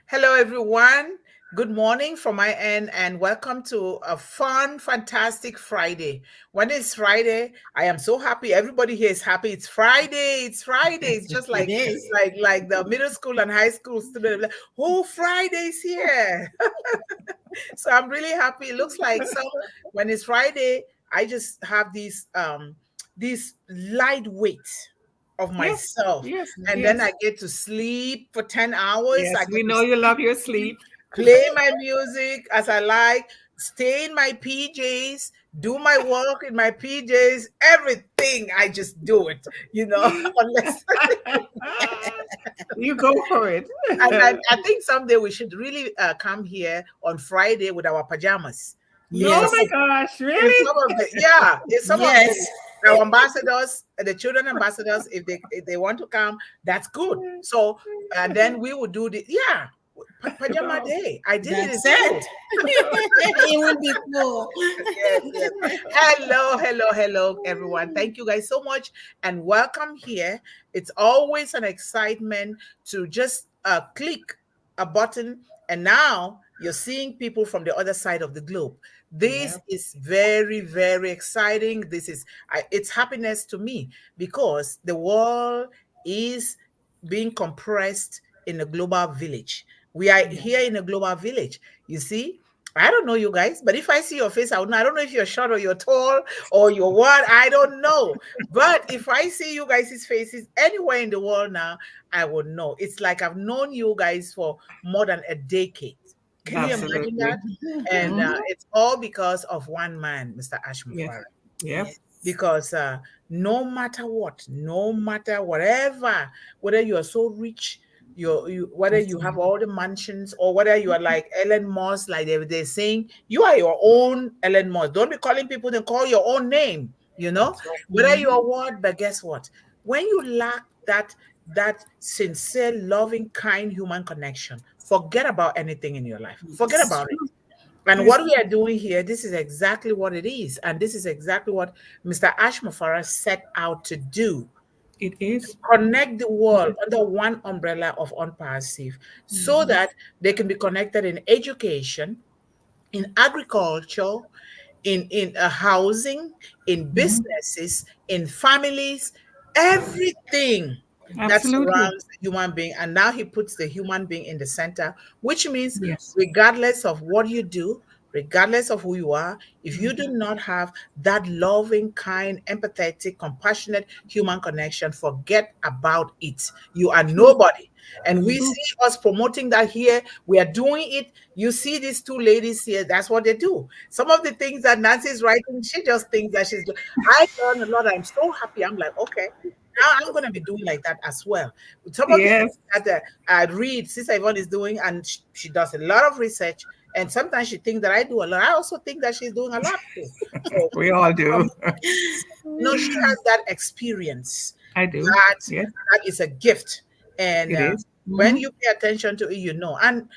Hello, everyone. Good morning from my end, and welcome to a fun, fantastic Friday. When it's Friday, I am so happy. Everybody here is happy. It's Friday. It's Friday. It's just It like is. like the middle school and high school student. Like, oh, Friday's here. So I'm really happy. It looks like so when it's Friday, I just have these lightweight of Yes, myself, yes, and then yes, I get to sleep for 10 hours. I yes. We get to know you love your sleep. play my music as I like, stay in my PJs, do my work in my PJs, everything. I just do it, unless. You go for it. And I think someday we should really come here on Friday with our pajamas. If Oh some Yes. my of, gosh, if really? some of the yeah, if some of Yes. the our ambassadors, the children ambassadors, if they want to come, that's good. So and then we would do the pajama Wow. day. I did it in That's school. it. It will be cool. Yes, yes. Hello, hello, hello, everyone. Thank you guys so much and welcome here. It's always an excitement to just click a button, and now you're seeing people from the other side of the globe. Yeah, This is very, very exciting. It's happiness to me because the world is being compressed in a global village. We are yeah. here in a global village. You see, I don't know you guys, but if I see your face, I would know. I don't know if you're short or you're tall or you're what. I don't know. But if I see you guys' faces anywhere in the world now, I would know. It's like I've known you guys for more than a decade. Can you imagine Absolutely. that? And Hmm. it's all because of one man, Mr. Yes. Ashmufara. Yep. Yes. Because no matter what, no matter whatever, whether you are so rich, whether That's you have it. all the mansions or whether you are like Ellen Moss, like they're saying, you are your own Ellen Moss. Don't be calling people, then call your own name, That's right. whether you are what, but guess what? When you lack that sincere, loving, kind human connection, forget about anything in your life. Forget It's about it. true. And Yes, what we are doing here, this is exactly what it is. And this is exactly what Mr. Ashmafara set out to do. it is. Connect the It world is. under one umbrella of unpassive so Mhm. that they can be connected in education, in agriculture, in housing, in Mhm. businesses, in families, everything that Absolutely. surrounds the human being. And now he puts the human being in the center, which means Yes. regardless of what you do, regardless of who you are, if you do Mhm. not have that loving, kind, empathetic, compassionate human connection, forget about it. You are True. nobody. And we True. see us promoting that here. We are doing it. You see these two ladies here, that's what they do. Some of the things that Nancy's writing, she just thinks that she's doing. I learn a lot. I'm so happy. I'm like, okay, now I'm going to be doing like that as well. Some of the things Yes. that I read, Sister Yvonne is doing, and she does a lot of research. And sometimes she thinks that I do a lot. I also think that she's doing a lot too. So, We all do. um, no, she has that experience. I do. That Yes, that is a gift, and it is. when Mhm. you pay attention to it, and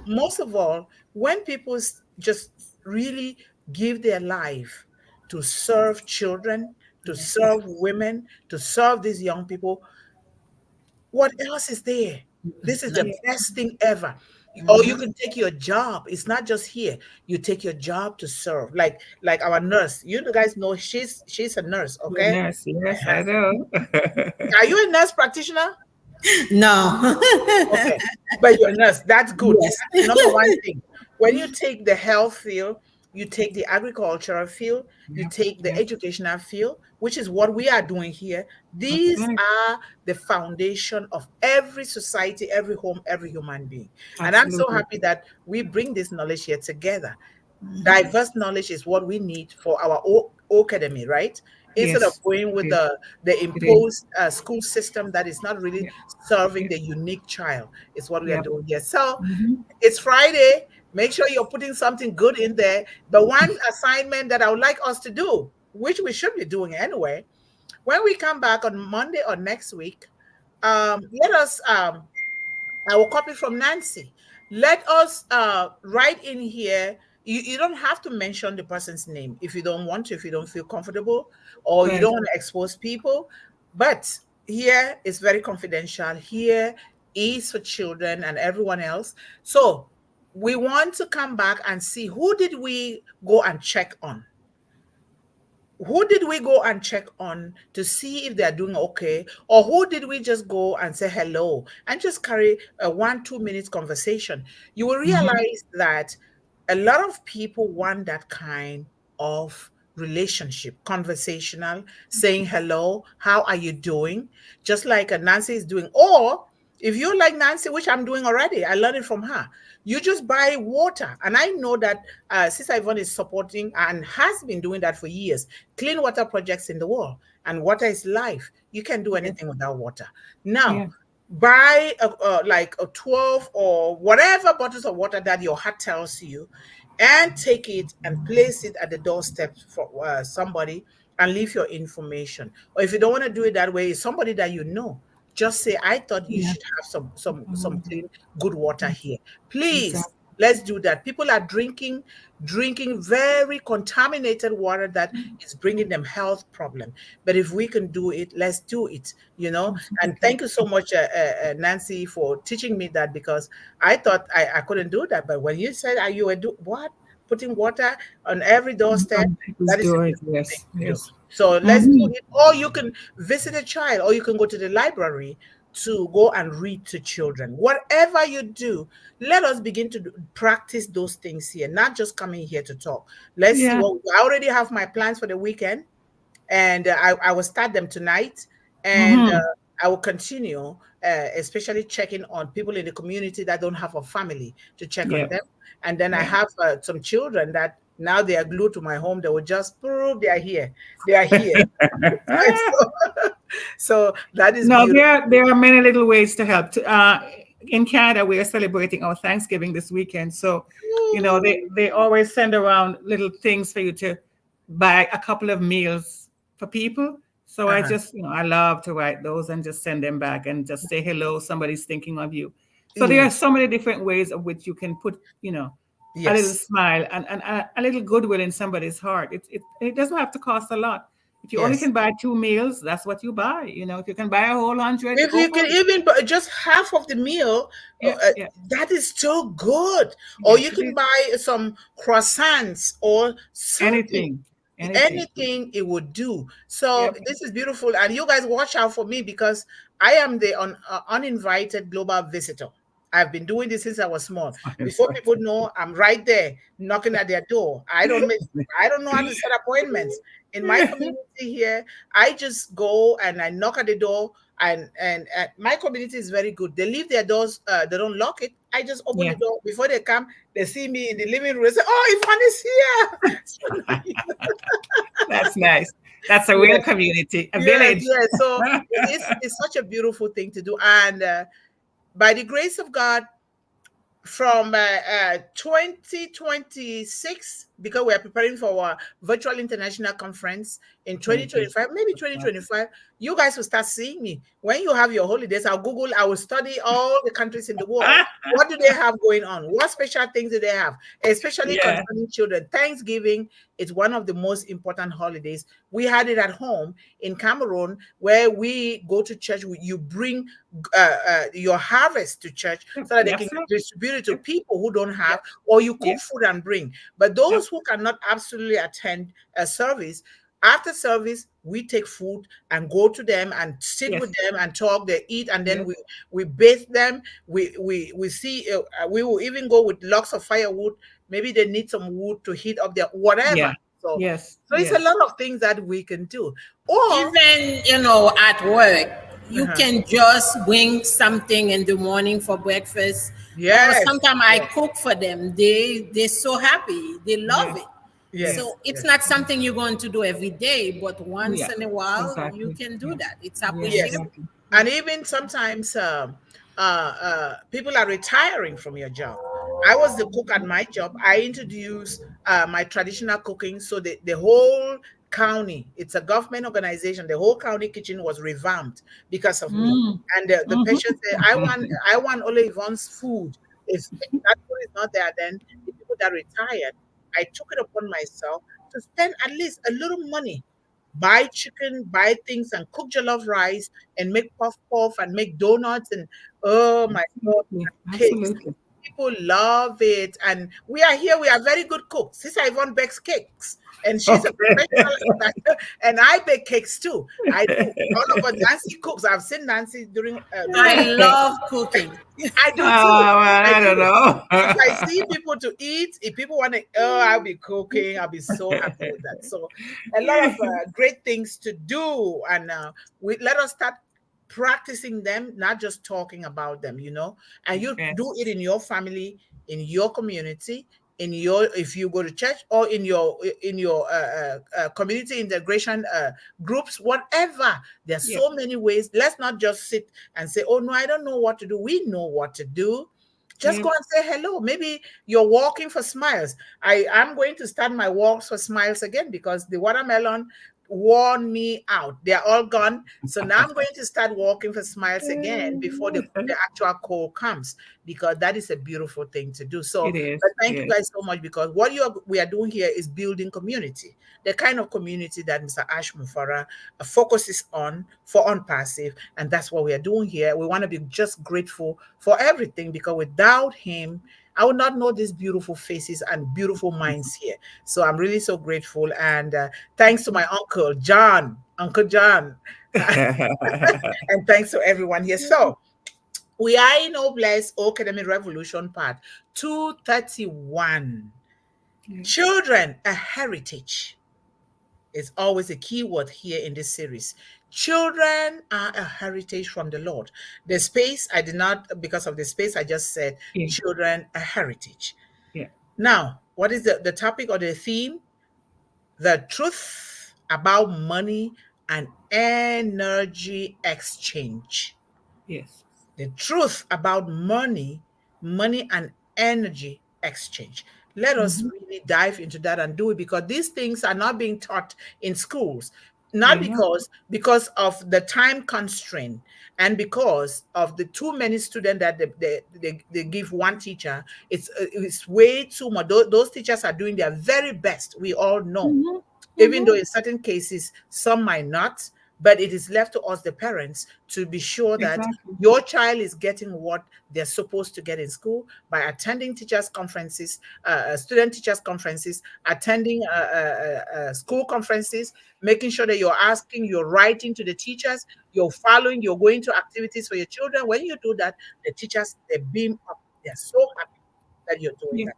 most of all, when people just really give their life to serve children, to Yes. serve women, to serve these young people, what else is there? This is the Not- Yeah. best thing ever. Or you Mhm. can take your job. It's not just here. You take your job to serve. Like our nurse. You guys know she's a nurse, You're a okay? nurse. Yes, Uh-huh. I know. Are you a nurse practitioner? No. Okay, but you're a nurse. That's good. Yes. That's the number one thing. When you take the health field, you take the agricultural field, you Yeah. take the Yeah. educational field, which is what we are doing here. That's These right. are the foundation of every society, every home, every human being. And I'm so Absolutely. happy that we bring this knowledge here together. Mhm. Diverse knowledge is what we need for our academy, right? Instead of Yes, going with it is. the It is. imposed school system that is not really Yeah. serving Yeah. the unique child, is what we are Yeah. doing here. So Mhm. it's Friday. Make sure you're putting something good in there. But one assignment that I would like us to do, which we should be doing anyway, when we come back on Monday or next week, let us I will copy from Nancy. Let us write in here. You don't have to mention the person's name if you don't want to, if you don't feel comfortable, or you Right. don't want to expose people. But here is very confidential. Here ease for children and everyone else. So we want to come back and see who did we go and check on, who did we go and check on to see if they're doing okay, or who did we just go and say hello and just carry a 1 2 minutes conversation. You will Mhm. realize that a lot of people want that kind of relationship, conversational, saying hello, how are you doing, just like Nancy is doing. Or if you like Nancy, which I'm doing already, I learned it from her, you just buy water. And I know that Sister Yvonne is supporting and has been doing that for years, clean water projects in the world. And water is life. You can't do Yes. anything without water. Now, Yeah. buy like a 12 or whatever bottles of water that your heart tells you, and take it and place it at the doorstep for somebody, and leave your information. Or if you don't want to do it that way, somebody that you know, just say, I thought you Yeah. should have some clean, good water here. Please, Exactly. let's do that. People are drinking very contaminated water that is bringing them health problem. But if we can do it, let's do it, you know. And Absolutely. thank you so much, Nancy, for teaching me that, because I thought I couldn't do that. But when you said, are you what, putting water on every doorstep, On people's that is a doors. beautiful thing Yes. to do. Yes. So let's do Mhm. it. Or you can visit a child, or you can go to the library to go and read to children. Whatever you do, let us begin to practice those things here, not just coming here to talk. Let's see Yeah. what I already have my plans for the weekend, and I will start them tonight, and Hmm. I will continue, especially checking on people in the community that don't have a family, to check on Yeah. them. And then I Yeah. have some children that now they are glued to my home. They will just prove they are here. They are here. So, so that is No, beautiful. there are many little ways to help. In Canada, we are celebrating our Thanksgiving this weekend, so they always send around little things for you to buy a couple of meals for people. So I Uh-huh. just I love to write those and just send them back and just say hello. Somebody's thinking of you. So there are Yes. so many different ways of which you can put a little Yes. smile and a little goodwill in somebody's heart. It doesn't have to cost a lot. If you only Yes. can buy 2 meals, that's what you buy. If you can buy a whole 100, If go you for can it. even buy just half of the meal, Yeah, yeah, that is still good. Or yes, you it can is. buy some croissants or something. Anything, anything. Anything it would do. So Yep. this is beautiful. And you guys watch out for me, because I am the uninvited global visitor. I've been doing this since I was small. Before people know, I'm right there knocking at their door. I don't know how to set appointments. In my community here, I just go and I knock at the door, and my community is very good. They leave their doors, they don't lock it. I just open the Yeah, door. Before they come, they see me in the living room. They say, "Oh, Yvonne is here." So, that's nice. That's a real yes, community, a yes, village. yes. So it's such a beautiful thing to do, and by the grace of God, from 2026, because we are preparing for our virtual international conference in Very good. 2025, maybe 2025, you guys will start seeing me. When you have your holidays, I'll Google, I will study all the countries in the world. What do they have going on? What special things do they have? Especially Yeah. concerning children. Thanksgiving is one of the most important holidays. We had it at home in Cameroon, where we go to church. You bring your harvest to church Yep. so that they can Yes, sir. distribute it to Yep. people who don't have, Yep. or you cook Yep. food and bring. But those Yep. who cannot absolutely attend a service, after service, we take food and go to them and sit with Yes. them and talk. They eat, and then Yes. we bathe them. We see. We will even go with lots of firewood. Maybe they need some wood to heat up their whatever. Yeah. So, Yes. so it's a Yes. lot of things that we can do. Or Even, at work, you uh-huh. can just bring something in the morning for breakfast. Or Yes, sometimes I yes, cook for them. They're so happy. They love Yes. it. Yes. yes, So it's yes, not something you're going to do every day, but once Yeah. in a while you Exactly. can do Yeah. that. It's Yeah. yes. appreciable. Exactly. Yeah. And even sometimes people are retiring from your job. I was the cook at my job. I introduced my traditional cooking. So the whole county, it's a government organization, the whole county kitchen was revamped because of me. Mm. And the patient said, Mhm. I want only Yvonne's food. If that food is not there, then the people that retired, I took it upon myself to spend at least a little money, buy chicken, buy things, and cook jollof rice, and make puff puff and make donuts, and Oh my God, Absolutely. cakes. Absolutely. People love it. And we are here, we are very good cooks. Sister Yvonne bakes cakes. And she's a Okay. professional in that. And I bake cakes too. I do. All of us, Nancy cooks. I've seen Nancy during I during love cooking. I Oh, do too. well, I I don't do. know. If I see people to eat, if people want to, oh, I'll be cooking. I'll be so happy with that. So, a lot of great things to do, and we let us start practicing them, not just talking about them. And you do Yes. it in your family, in your community, in your if you go to church, or in your community integration groups, whatever. There's Yep. so many ways. Let's not just sit and say, "Oh no, I don't know what to do." We know what to do. Just go Yep. and say hello. Maybe you're walking for smiles. I'm going to start my walks for smiles again because the watermelon worn me out. They're all gone. So now I'm going to start walking for smiles again before the actual call comes, because that is a beautiful thing to do. So, It is. but thank you Yes. guys so much, because we are doing here is building community, the kind of community that Mr. Ash Mufara focuses on passive, and that's what we are doing here. We want to be just grateful for everything, because without him, I would not know these beautiful faces and beautiful minds here. So I'm really so grateful, and thanks to my uncle John, Uncle John, and thanks to everyone here. So we are in Oblast O-CADEMY Revolution Part 231. Children, a heritage is always a key word here in this series. Children are a heritage from the Lord. The space, I did not, because of the space, I just said Yeah. children, a heritage. Yeah. Now, what is the topic or the theme? The truth about money and energy exchange. Yes. The truth about money and energy exchange. Let us Mm-hmm. really dive into that and do it, because these things are not being taught in schools. Not They're not. because of the time constraint, and because of the too many students that they give one teacher. It's way too much. Those teachers are doing their very best, we all know, Mm-hmm. even though Mm-hmm. in certain cases some might not. But it is left to us, the parents, to be sure that Exactly. your child is getting what they're supposed to get in school by attending teachers conferences, student teachers conferences, attending school conferences, making sure that you're asking, you're writing to the teachers, you're following, you're going to activities for your children. When you do that, the teachers, they beam up. They're so happy that you're doing Yeah. that.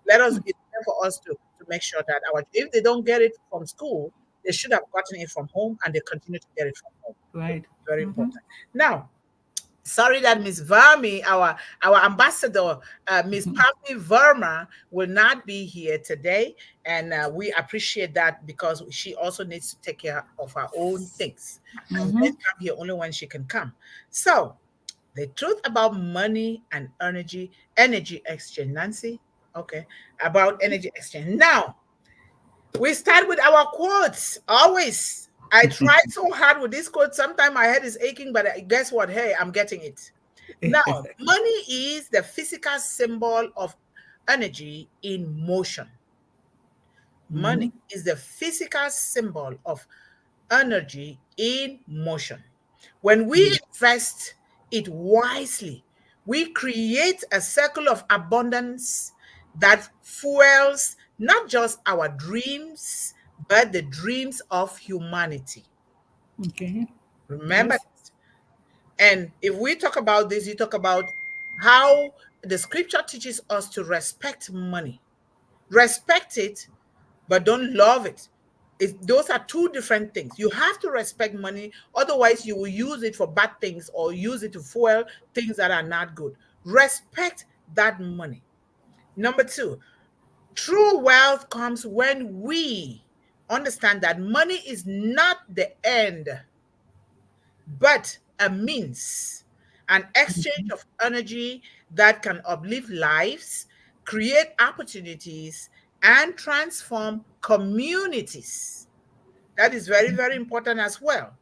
Let us, it's time for us to make sure that if they don't get it from school, they should have gotten it from home, and they continue to get it from home. So Right. it's very Mm-hmm. important. Now, sorry that Miss Vermi, our ambassador, Miss Pavni Verma, will not be here today, and we appreciate that, because she also needs to take care of her own things and Mm-hmm. then come here only when she can come. So, the truth about money and energy exchange, Nancy. Okay, about energy exchange. Now, we start with our quotes. Always. I tried so hard with this quote. Sometimes my head is aching, but guess what? Hey, I'm getting it. Now, money is the physical symbol of energy in motion. Mm-hmm. Money is the physical symbol of energy in motion. When we Yeah. invest it wisely, we create a circle of abundance that fuels not just our dreams, but the dreams of humanity. Okay. Remember Yes. that. And if we talk about this, you talk about how the scripture teaches us to respect money. Respect it, but don't love it. Those are two different things. You have to respect money, otherwise, you will use it for bad things or use it to fuel things that are not good. Respect that money. Number two, true wealth comes when we understand that money is not the end, but a means, an exchange of energy that can uplift lives, create opportunities, and transform communities. That is very, very important as well.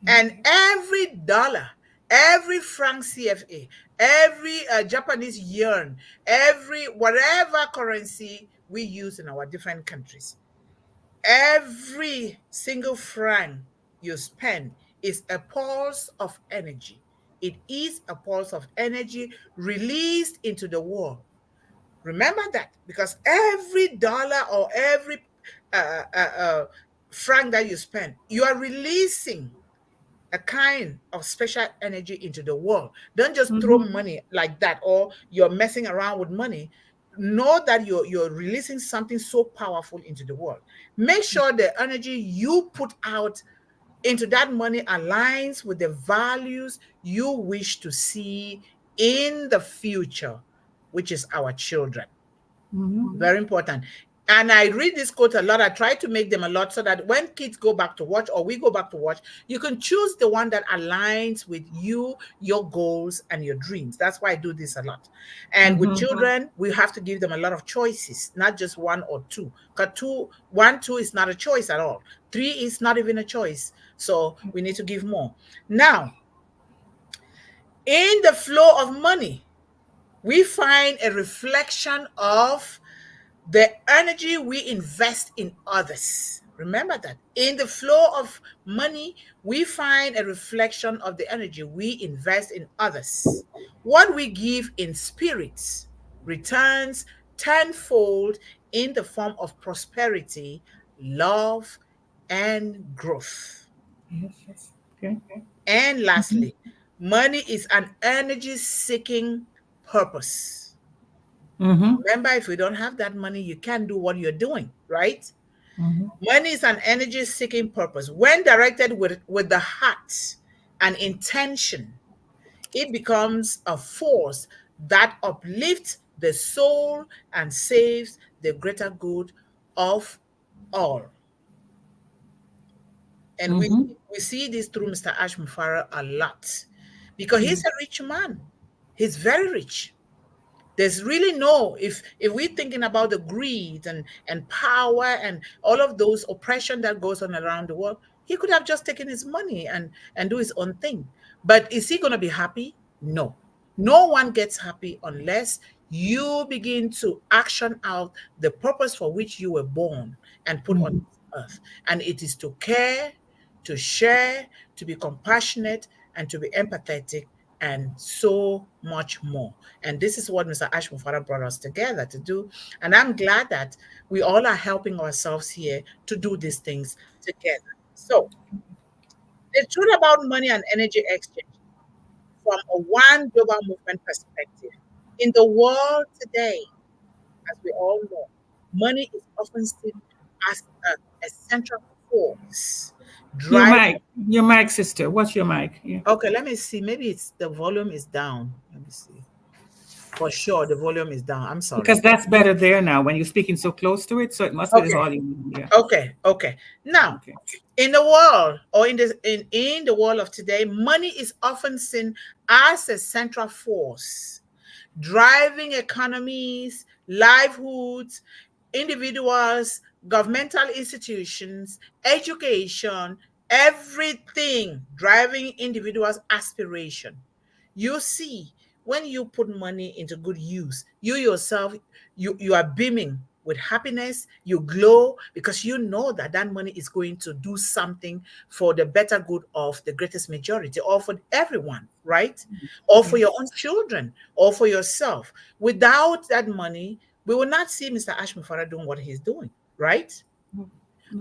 And every dollar, every franc CFA, every Japanese yen, every whatever currency we use in our different countries, every single franc you spend is a pulse of energy. It is a pulse of energy released into the world. Remember that, because every dollar or every uh, uh, uh, franc that you spend, you are releasing a kind of special energy into the world. Don't just throw money like that, or you're messing around with money. Know that you're releasing something so powerful into the world. Make sure the energy you put out into that money aligns with the values you wish to see in the future, which is our children. Very important. And I read this quote a lot. I try to make them a lot so that when kids go back to watch, or we go back to watch, you can choose the one that aligns with you, your goals, and your dreams. That's why I do this a lot. And with children, we have to give them a lot of choices, not just one or two. Because two is not a choice at all. Three is not even a choice. So we need to give more. Now, in the flow of money, we find a reflection of the energy we invest in others. Remember that. In the flow of money, we find a reflection of the energy we invest in others. What we give in spirits returns tenfold in the form of prosperity, love, and growth. Yes. Okay. And lastly, money is an energy seeking purpose. Remember, if you don't have that money, you can't do what you're doing, right? Money is an energy seeking purpose. When directed with the heart and intention, it becomes a force that uplifts the soul and saves the greater good of all. And we see this through Mr. Ash Mufara a lot, because he's a rich man. He's very rich. There's really no, if we're thinking about the greed and power and all of those oppression that goes on around the world, he could have just taken his money and do his own thing. But is he going to be happy? No. No one gets happy unless you begin to action out the purpose for which you were born and put on this earth. And it is to care, to share, to be compassionate, and to be empathetic, and so much more. And this is what Mr. Ash Mufara brought us together to do. And I'm glad that we all are helping ourselves here to do these things together. So, the truth about money and energy exchange from a one global movement perspective. In the world today, as we all know, money is often seen as a central force Your driving. mic, your mic, sister. What's your mic? Yeah. Okay, let me see. Maybe it's the volume is down. Let me see. For sure, the volume is down. I'm Because sorry. that's better there now when you're speaking so close to it. So it must be the Okay, volume. Yeah. okay. Now, Okay. in the world, or in the world of today, money is often seen as a central force driving economies, livelihoods, individuals, governmental institutions, education, everything driving individuals' aspiration. You see, when you put money into good use, you yourself, you are beaming with happiness. You glow because you know that that money is going to do something for the better good of the greatest majority, or for everyone, right? Or for your Yes. own children, or for yourself. Without that money, we will not see Mr. Ashmufara doing what he's doing, right?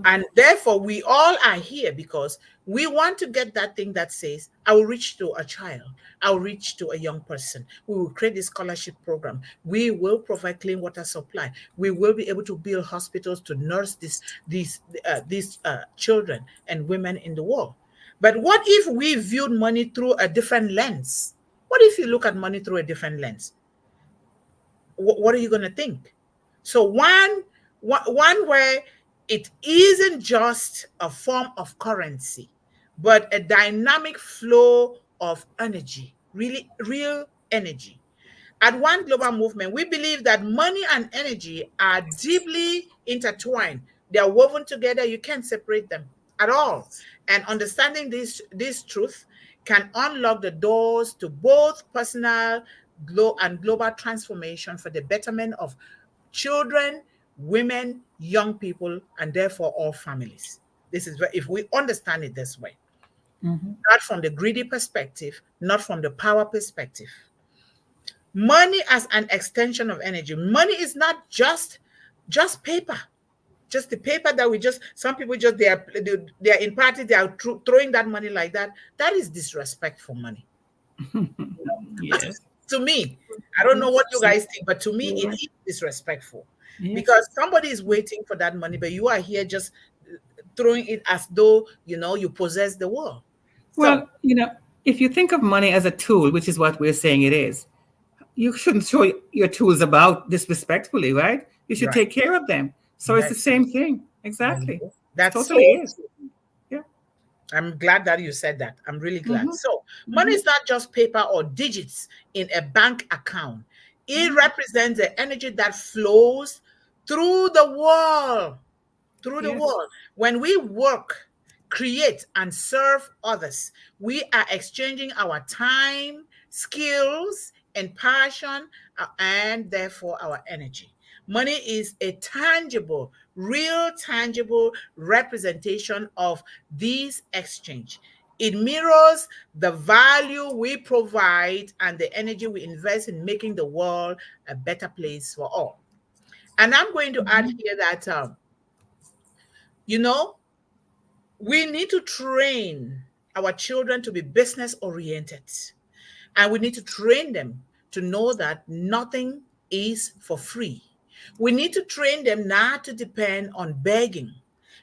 And therefore, we all are here because we want to get that thing that says, I will reach to a child, I will reach to a young person. We will create this scholarship program. We will provide clean water supply. We will be able to build hospitals to nurse these children and women in the world. But what if we viewed money through a different lens? What if you look at money through a different lens? What are you going to think? So one where it isn't just a form of currency, but a dynamic flow of energy, really real energy. At One Global Movement, we believe that money and energy are deeply intertwined. They are woven together. You can't separate them at all. And understanding this truth can unlock the doors to both personal and global transformation for the betterment of children, women, young people, and therefore all families. This is if we understand it this way. not from the greedy perspective, not from the power perspective. Money as an extension of energy. Money is not just paper. Just the paper that we just, some people just, they are in party, they are throwing that money like that. That is disrespect for money. Yes. To me, I don't know what you guys think, but to me, it is disrespectful. Because somebody is waiting for that money, but you are here just throwing it as though, you possess the world. Well, if you think of money as a tool, which is what we're saying it is, you shouldn't throw your tools about disrespectfully, right? You should take care of them. So it's the same thing. Exactly. That's totally is. Yeah. I'm glad that you said that. I'm really glad. So money is not just paper or digits in a bank account. It represents the energy that flows through the world. Through the world. When we work, create, and serve others, we are exchanging our time, skills, and passion, and therefore our energy. Money is a tangible, real tangible representation of this exchange. It mirrors the value we provide and the energy we invest in making the world a better place for all. And I'm going to add here that, we need to train our children to be business oriented. And we need to train them to know that nothing is for free. We need to train them not to depend on begging,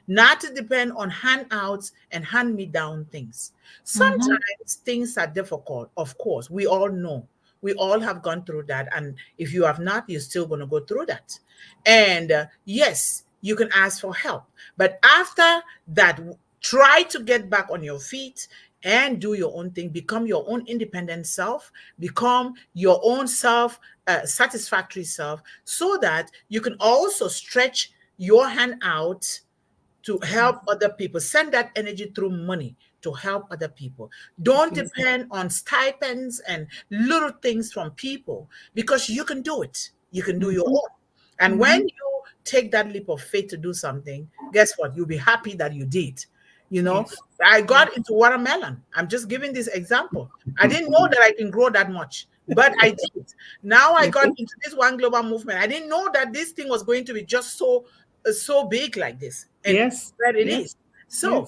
not to depend on handouts and hand-me-down things. Sometimes things are difficult, of course. We all know. We all have gone through that. And if you have not, you're still going to go through that. And yes, you can ask for help. But after that, try to get back on your feet and do your own thing. Become your own independent self. Become your own satisfactory self, so that you can also stretch your hand out to help other people. Send that energy through money to help other people. Don't depend on stipends and little things from people, because you can do it. You can do your own. And when you take that leap of faith to do something, guess what? You'll be happy that you did. I got into watermelon. I'm just giving this example. I didn't know that I can grow that much, but I did. Now I got into this One Global movement. I didn't know that this thing was going to be just so big like this. And that it is. So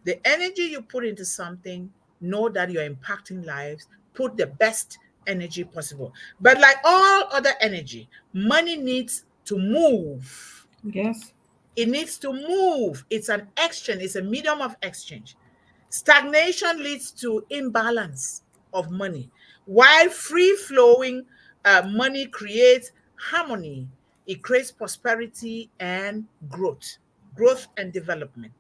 the energy you put into something, know that you're impacting lives. Put the best energy possible. But like all other energy, money needs to move. Yes. It needs to move. It's an exchange. It's a medium of exchange. Stagnation leads to imbalance of money, while free-flowing money creates harmony. It creates prosperity and growth and development.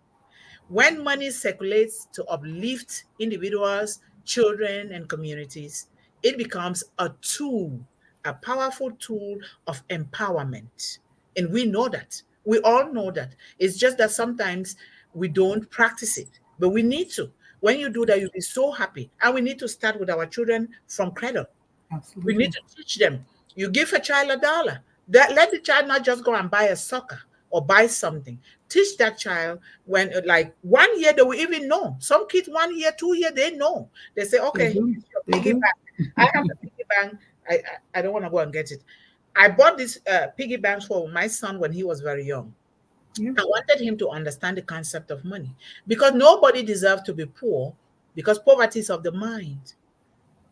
When money circulates to uplift individuals, children, and communities, it becomes a tool, a powerful tool of empowerment. And we know that. We all know that. It's just that sometimes we don't practice it, but we need to. When you do that, you'll be so happy. And we need to start with our children from cradle. Absolutely. We need to teach them. You give a child $1. Let the child not just go and buy a soccer or buy something. Teach that child when, like 1 year, they will even know. Some kids 1 year, 2 years, they know. They say, okay, here's your piggy bank. I have a piggy bank. I don't want to go and get it. I bought this piggy bank for my son when he was very young. I wanted him to understand the concept of money, because nobody deserves to be poor, because poverty is of the mind.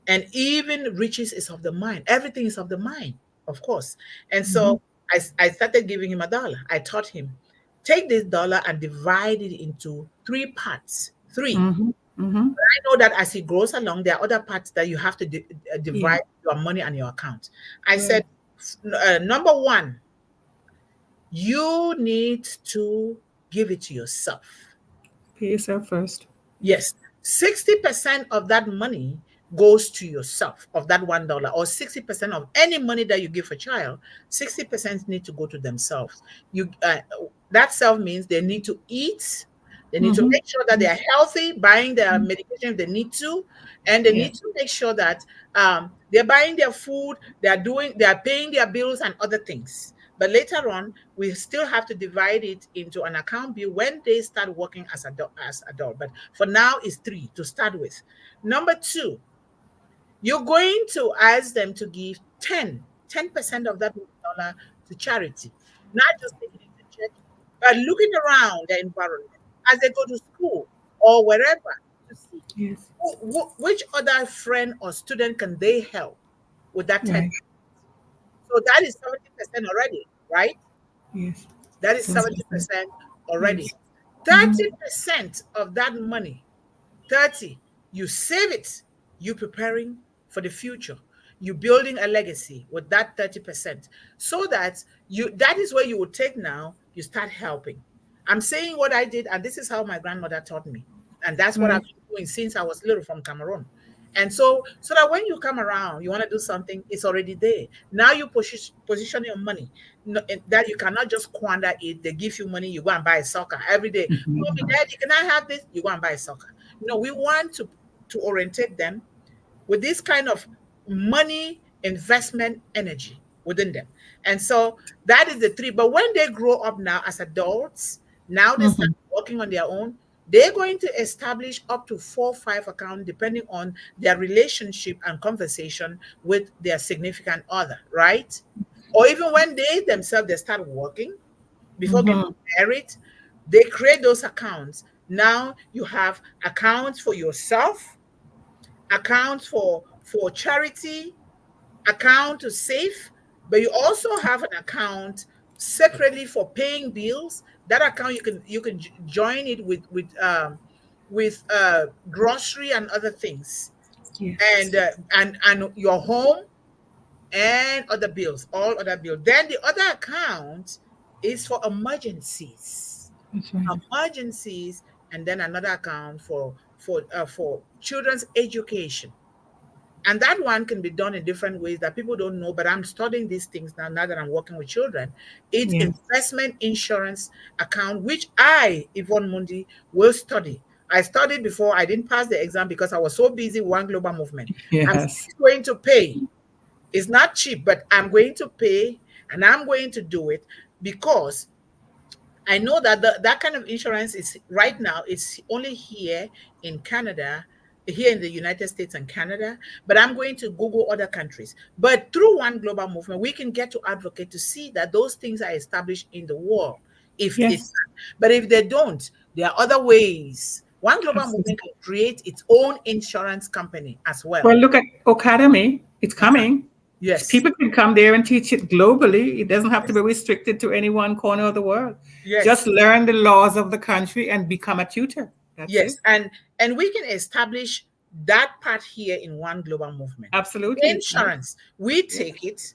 And even riches is of the mind. Everything is of the mind, of course. And so I started giving him $1. I taught him, take this dollar and divide it into 3 parts. 3. But I know that as he grows along, there are other parts that you have to divide your money and your account. I said, number 1, you need to give it to yourself. Pay yourself first. Yes. 60% of that money goes to yourself, of that $1, or 60% of any money that you give a child. 60% need to go to themselves. That self means they need to eat. They need to make sure that they are healthy, buying their medication if they need to, and they need to make sure that they're buying their food, they are paying their bills and other things. But later on, we still have to divide it into an account bill when they start working as adult. But for now, it's 3 to start with. Number 2, you're going to ask them to give 10% of that $1 to charity, not just taking it to church, but looking around the environment as they go to school or wherever to see Yes. which other friend or student can they help with that 10. Right. So that is 70% already, right? Yes. That is Yes. 70% already. Yes. 30% of that money, 30, you save it. You preparing for the future. You building a legacy with that 30%. So that is where you will take now, you start helping. I'm saying what I did, and this is how my grandmother taught me. And that's what I've Right. been doing since I was little from Cameroon. And so that when you come around, you want to do something, it's already there. Now you position your money. That you cannot just squander it. They give you money, you go and buy a soccer every day. Mommy, daddy, can I have this? You go and buy a soccer. No, we want to orientate them with this kind of money investment energy within them. And so that is the 3. But when they grow up now as adults, now they start working on their own, they're going to establish up to 4 5 accounts depending on their relationship and conversation with their significant other, right? Or even when they themselves they start working before getting married, they create those accounts. Now you have accounts for yourself, account for charity, account to save, but you also have an account separately for paying bills. That account you can join it with grocery and other things, Yes. and your home and other bills, all other bills. Then the other account is for emergencies, That's right. emergencies, and then another account for children's education. And that one can be done in different ways that people don't know, but I'm studying these things now that I'm working with children. It's Yes. investment insurance account, which I, Yvonne Mundih, will study. I studied before. I didn't pass the exam because I was so busy with One Global Movement. I'm Yes. going to pay. It's not cheap, but I'm going to pay, and I'm going to do it because I know that that kind of insurance is right now, it's only here in Canada, here in the United States and Canada, but I'm going to Google other countries. But through One Global Movement, we can get to advocate to see that those things are established in the world. If it, Yes. but if they don't, there are other ways. One Global Absolutely. Movement can create its own insurance company as well. Well, look at O-CADEMY. It's coming. Yes, People can come there and teach it globally. It doesn't have to be restricted to any one corner of the world. Just yes. learn the laws of the country and become a tutor. That's Yes, it. and we can establish that part here in One Global Movement. Absolutely. Yes. Insurance, we Yes. take it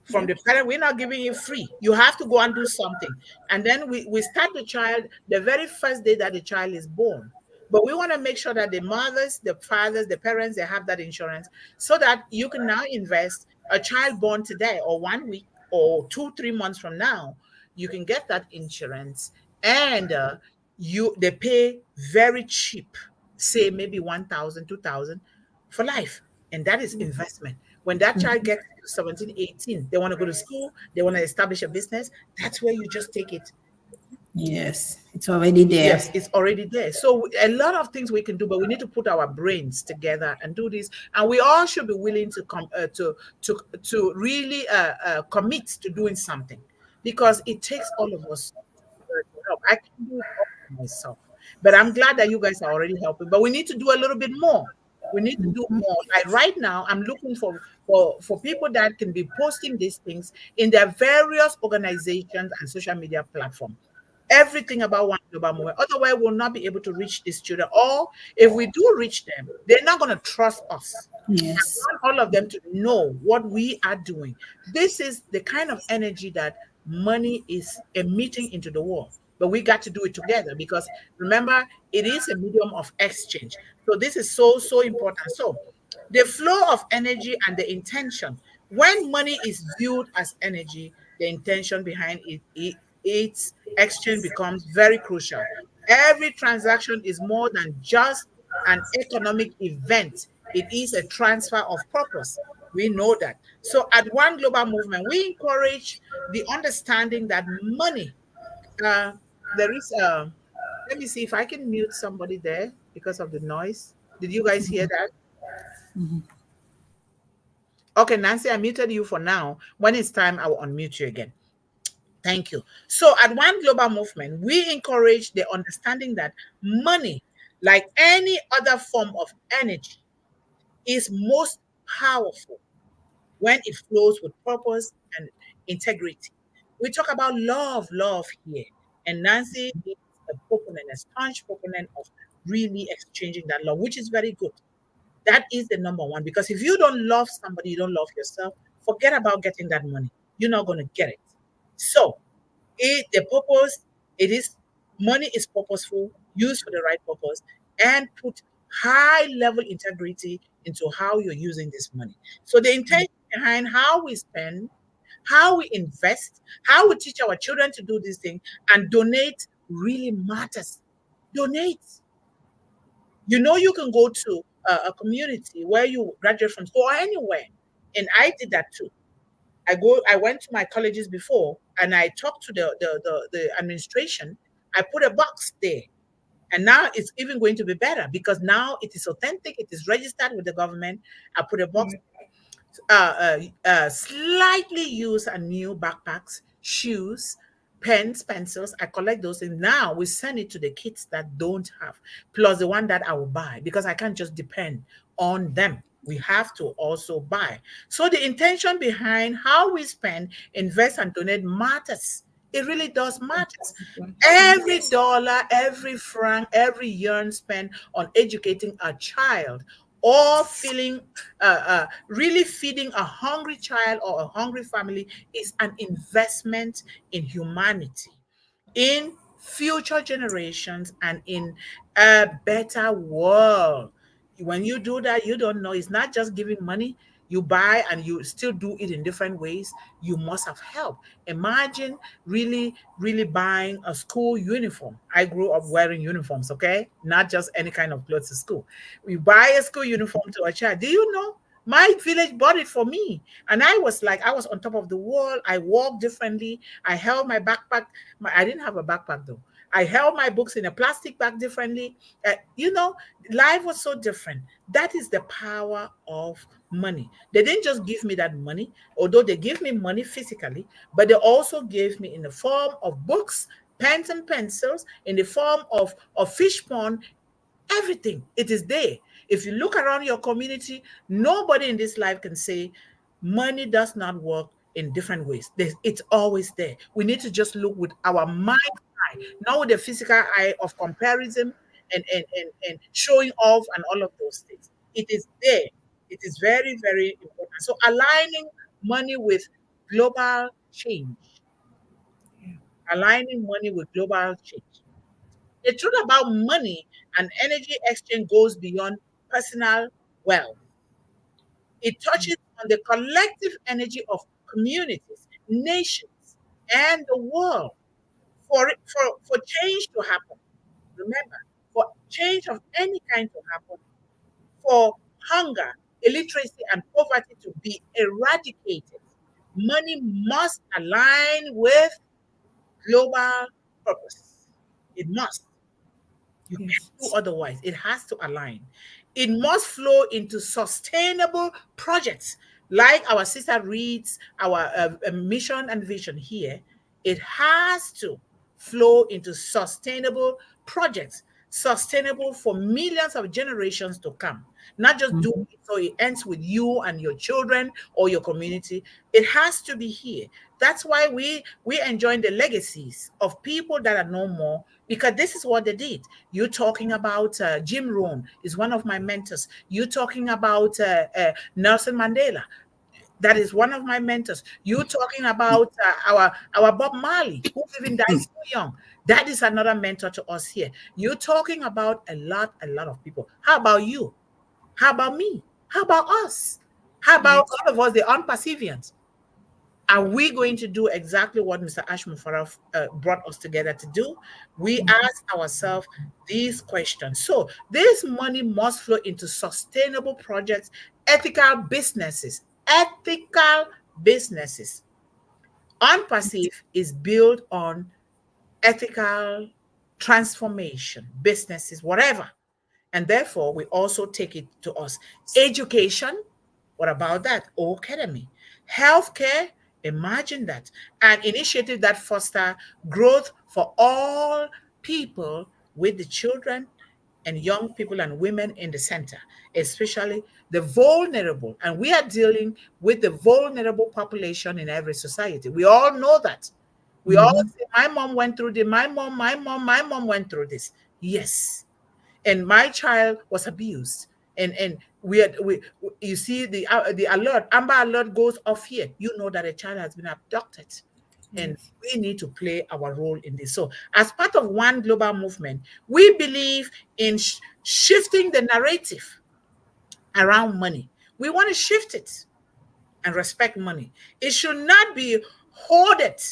from Yes. the parent. We're not giving it free. You have to go and do something. And then we start the child the very first day that the child is born. But we want to make sure that the mothers, the fathers, the parents, they have that insurance so that you can now invest a child born today or 1 week or 2, 3 months from now, you can get that insurance and they pay very cheap, say maybe 1,000, 2,000 for life. And that is investment. When that child gets to 17, 18, they want to go to school, they want to establish a business, that's where you just take it. Yes, it's already there. Yes, it's already there. So a lot of things we can do, but we need to put our brains together and do this. And we all should be willing to come to really commit to doing something because it takes all of us to help. I can do it all by myself, but I'm glad that you guys are already helping. But we need to do a little bit more. We need to do more. Like right now, I'm looking for people that can be posting these things in their various organizations and social media platforms. Everything about One Global Movement. Otherwise, we'll not be able to reach these children. Or if we do reach them, they're not going to trust us. Yes. I want all of them to know what we are doing. This is the kind of energy that money is emitting into the world. But we got to do it together because remember, it is a medium of exchange. So this is so important. So the flow of energy and the intention. When money is viewed as energy, the intention behind its exchange becomes very crucial. Every transaction is more than just an economic event. It is a transfer of purpose. We know that. So at One Global Movement, we encourage the understanding that money, uh, there is, let me see if I can mute somebody there because of the noise. Did you guys hear that? Okay, Nancy, I muted you for now. When it's time, I will unmute you again. Thank you. So at One Global Movement, we encourage the understanding that money, like any other form of energy, is most powerful when it flows with purpose and integrity. We talk about love here. And Nancy is a proponent, a staunch proponent of really exchanging that love, which is very good. That is the number one. Because if you don't love somebody, you don't love yourself, forget about getting that money. You're not going to get it. So the purpose, it is money is purposeful, used for the right purpose, and put high level integrity into how you're using this money. So the intention behind how we spend, how we invest, how we teach our children to do this thing and donate really matters. Donate. You know, you can go to a community where you graduate from school or anywhere. And I did that too. I went to my colleges before and I talked to the administration. I put a box there. And now it's even going to be better because now it is authentic, it is registered with the government. I put a box, slightly used and new backpacks, shoes, pens, pencils. I collect those and now we send it to the kids that don't have, plus the one that I will buy because I can't just depend on them. We have to also buy. So the intention behind how we spend, invest, and donate matters. It really does matter. Every dollar, every franc, every yearn spent on educating a child or feeling, really feeding a hungry child or a hungry family is an investment in humanity, in future generations, and in a better world. When you do that, you don't know, it's not just giving money. You buy and you still do it in different ways. You must have help. Imagine really buying a school uniform. I grew up wearing uniforms, okay? Not just any kind of clothes to school. We buy a school uniform to a child. Do you know? My village bought it for me. And I was like, I was on top of the wall. I walked differently. I held my backpack. I didn't have a backpack though. I held my books in a plastic bag differently. You know, life was so different. That is the power of money. They didn't just give me that money, although they gave me money physically, but they also gave me in the form of books, pens and pencils, in the form of fish pond, everything. It is there. If you look around your community, nobody in this life can say money does not work in different ways. It's always there. We need to just look with our mind eye, not with the physical eye of comparison and showing off and all of those things. It is there. It is very, very important. So aligning money with global change, aligning money with global change. The truth about money and energy exchange goes beyond personal wealth. It touches on the collective energy of communities, nations, and the world. For change to happen, remember, for change of any kind to happen, for hunger, illiteracy, and poverty to be eradicated, money must align with global purpose. It must. You Yes. can't do otherwise. It has to align. It must flow into sustainable projects, like our sister reads our mission and vision here. It has to flow into sustainable projects, sustainable for millions of generations to come. Not just do it so it ends with you and your children or your community. It has to be here. That's why we enjoy the legacies of people that are no more, because this is what they did. You talking about Jim Rohn is one of my mentors. You talking about Nelson Mandela. That is one of my mentors. You talking about our Bob Marley, who even died so young. That is another mentor to us here. You talking about a lot of people. How about you? How about me? How about us? How about Yes. all of us, the unperseverant? Are we going to do exactly what Mr. Ashman Farah brought us together to do? We ask ourselves these questions. So this money must flow into sustainable projects, ethical businesses. ethical businesses. Unperceived is built on ethical transformation, businesses, whatever. And therefore, we also take it to us. Education, what about that? O-CADEMY. Healthcare, imagine that. An initiative that foster growth for all people, with the children and young people and women in the center, especially the vulnerable. And we are dealing with the vulnerable population in every society. We all know that. We all say, my mom went through this, my mom went through this. Yes. And my child was abused. And we you see the alert, Amber Alert goes off here. You know that a child has been abducted. And we need to play our role in this. So, as part of one global movement, we believe in shifting the narrative around money. We want to shift it and respect money. It should not be hoarded.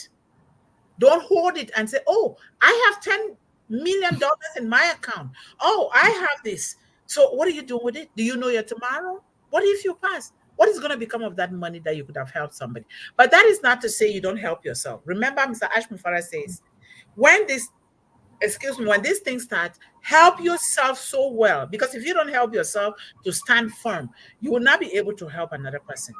Don't hoard it and say, oh, I have $10 million in my account. Oh, I have this. So what are you doing with it? Do you know your tomorrow? What if you pass? What is going to become of that money that you could have helped somebody? But that is not to say you don't help yourself. Remember, Mr. Ashmufara says, when this when these things start, help yourself so well. Because if you don't help yourself to stand firm, you will not be able to help another person.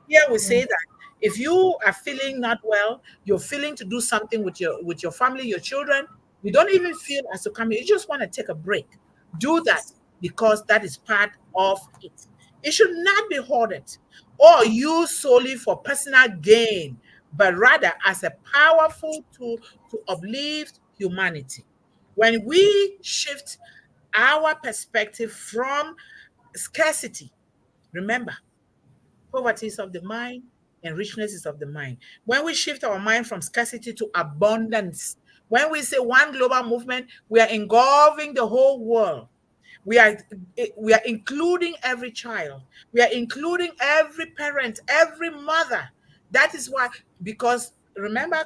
Here we say that if you are feeling not well, you're feeling to do something with your family, your children, you don't even feel as to come here. You just want to take a break. Do that, because that is part of it. It should not be hoarded or used solely for personal gain, but rather as a powerful tool to uplift humanity. When we shift our perspective from scarcity, remember, poverty is of the mind and richness is of the mind. When we shift our mind from scarcity to abundance, when we say one global movement, we are engulfing the whole world. We are including every child. We are including every parent, every mother. That is why, because remember,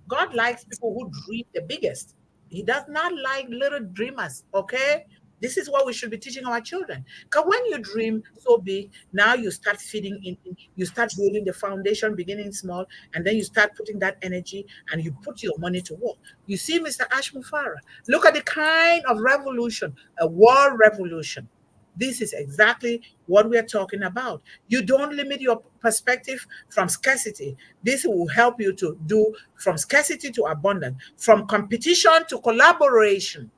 God likes people who dream the biggest. He does not like little dreamers, okay? This is what we should be teaching our children. Because when you dream so big, now you start feeding in, you start building the foundation, beginning small, and then you start putting that energy and you put your money to work. You see, Mr. Ashmufara, look at the kind of revolution, a world revolution. This is exactly what we are talking about. You don't limit your perspective from scarcity. This will help you to do from scarcity to abundance, from competition to collaboration.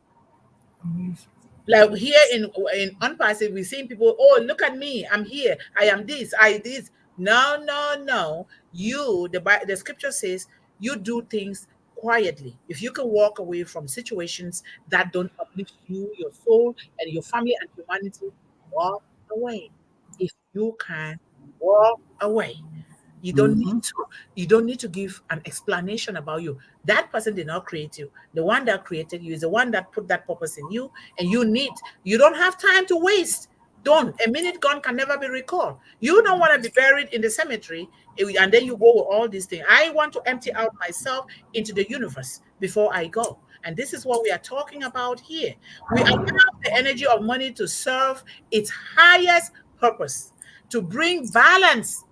Like here in Unpassive, we're seeing people, oh, look at me, I'm here, I am this, I this. No, no, no. You, the scripture says, you do things quietly. If you can walk away from situations that don't uplift you, your soul, and your family and humanity, walk away. If you can, walk away. You don't need to give an explanation about you. That person did not create you. The one that created you is the one that put that purpose in you, and you don't have time to waste. Don't. A minute gone can never be recalled. You don't want to be buried in the cemetery and then you go with all these things. I want to empty out myself into the universe before I go. And this is what we are talking about here. We allow the energy of money to serve its highest purpose, to bring balance.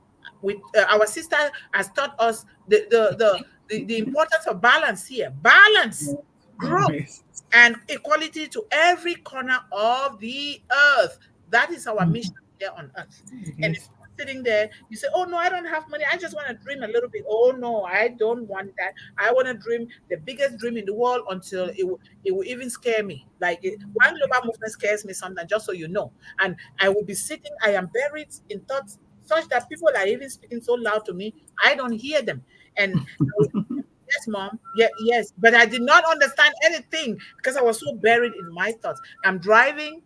With our sister has taught us the importance of balance here. Balance, growth, and equality to every corner of the earth. That is our mission here on earth. And if you're sitting there, you say, oh no, I don't have money, I just want to dream a little bit. Oh no, I don't want that. I want to dream the biggest dream in the world until it will even scare me. Like one global movement scares me sometimes, just so you know. And I will be sitting, I am buried in thoughts such that people are even speaking so loud to me, I don't hear them. And yes, mom. Yeah, yes. But I did not understand anything because I was so buried in my thoughts. I'm driving,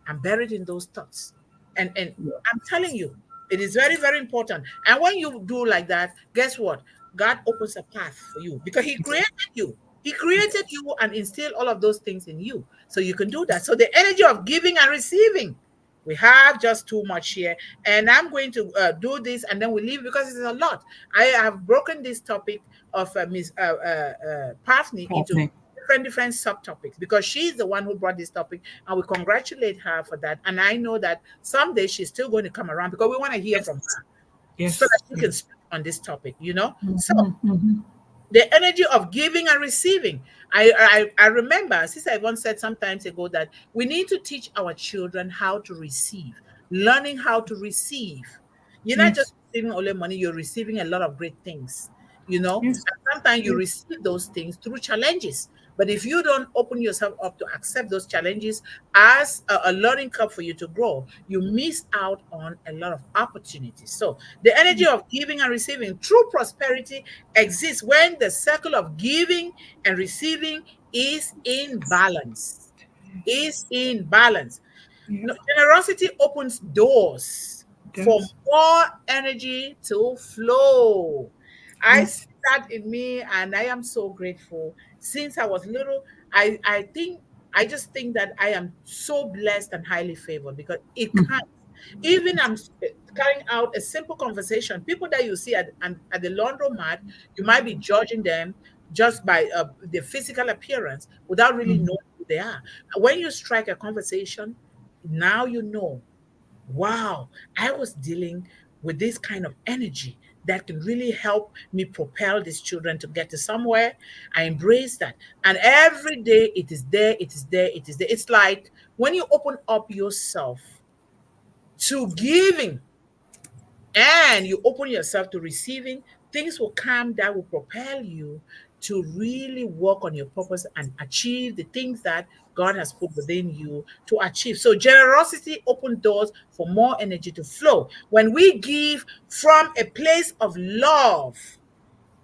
I'm buried in those thoughts. And I'm telling you, it is very, very important. And when you do like that, guess what? God opens a path for you because He created you. He created you and instilled all of those things in you. So you can do that. So the energy of giving and receiving. We have just too much here, and I'm going to do this, and then we leave because it's a lot. I have broken this topic of Miss Pavni into different subtopics because she's the one who brought this topic, and we congratulate her for that. And I know that someday she's still going to come around because we want to hear from her. so that Yes. she can Yes. speak on this topic, So Mhm, mhm. the energy of giving and receiving. I remember Sister Yvonne said some times ago that we need to teach our children how to receive, learning how to receive. You're not just Yes. receiving only money, you're receiving a lot of great things. Yes. And sometimes you Yes. receive those things through challenges. But if you don't open yourself up to accept those challenges as a learning curve for you to grow, you miss out on a lot of opportunities. So the energy of giving and receiving, true prosperity exists when the circle of giving and receiving is in balance. Yes. Is in balance. Yeah. No, generosity opens doors It for does. more energy to flow. I see Yes. that in me, and I am so grateful. Since I was little, I just think that I am so blessed and highly favored because it Mm. comes. Even I'm carrying out a simple conversation. People that you see at the laundromat, you might be judging them just by their physical appearance without really Mhm. knowing who they are. When you strike a conversation, now you know, wow, I was dealing with this kind of energy that can really help me propel these children to get to somewhere. I embrace that. And every day it is there, it is there, it is there. It's like when you open up yourself to giving and you open yourself to receiving, things will come that will propel you to really work on your purpose and achieve the things that God has put within you to achieve. So generosity opens doors for more energy to flow. When we give from a place of love,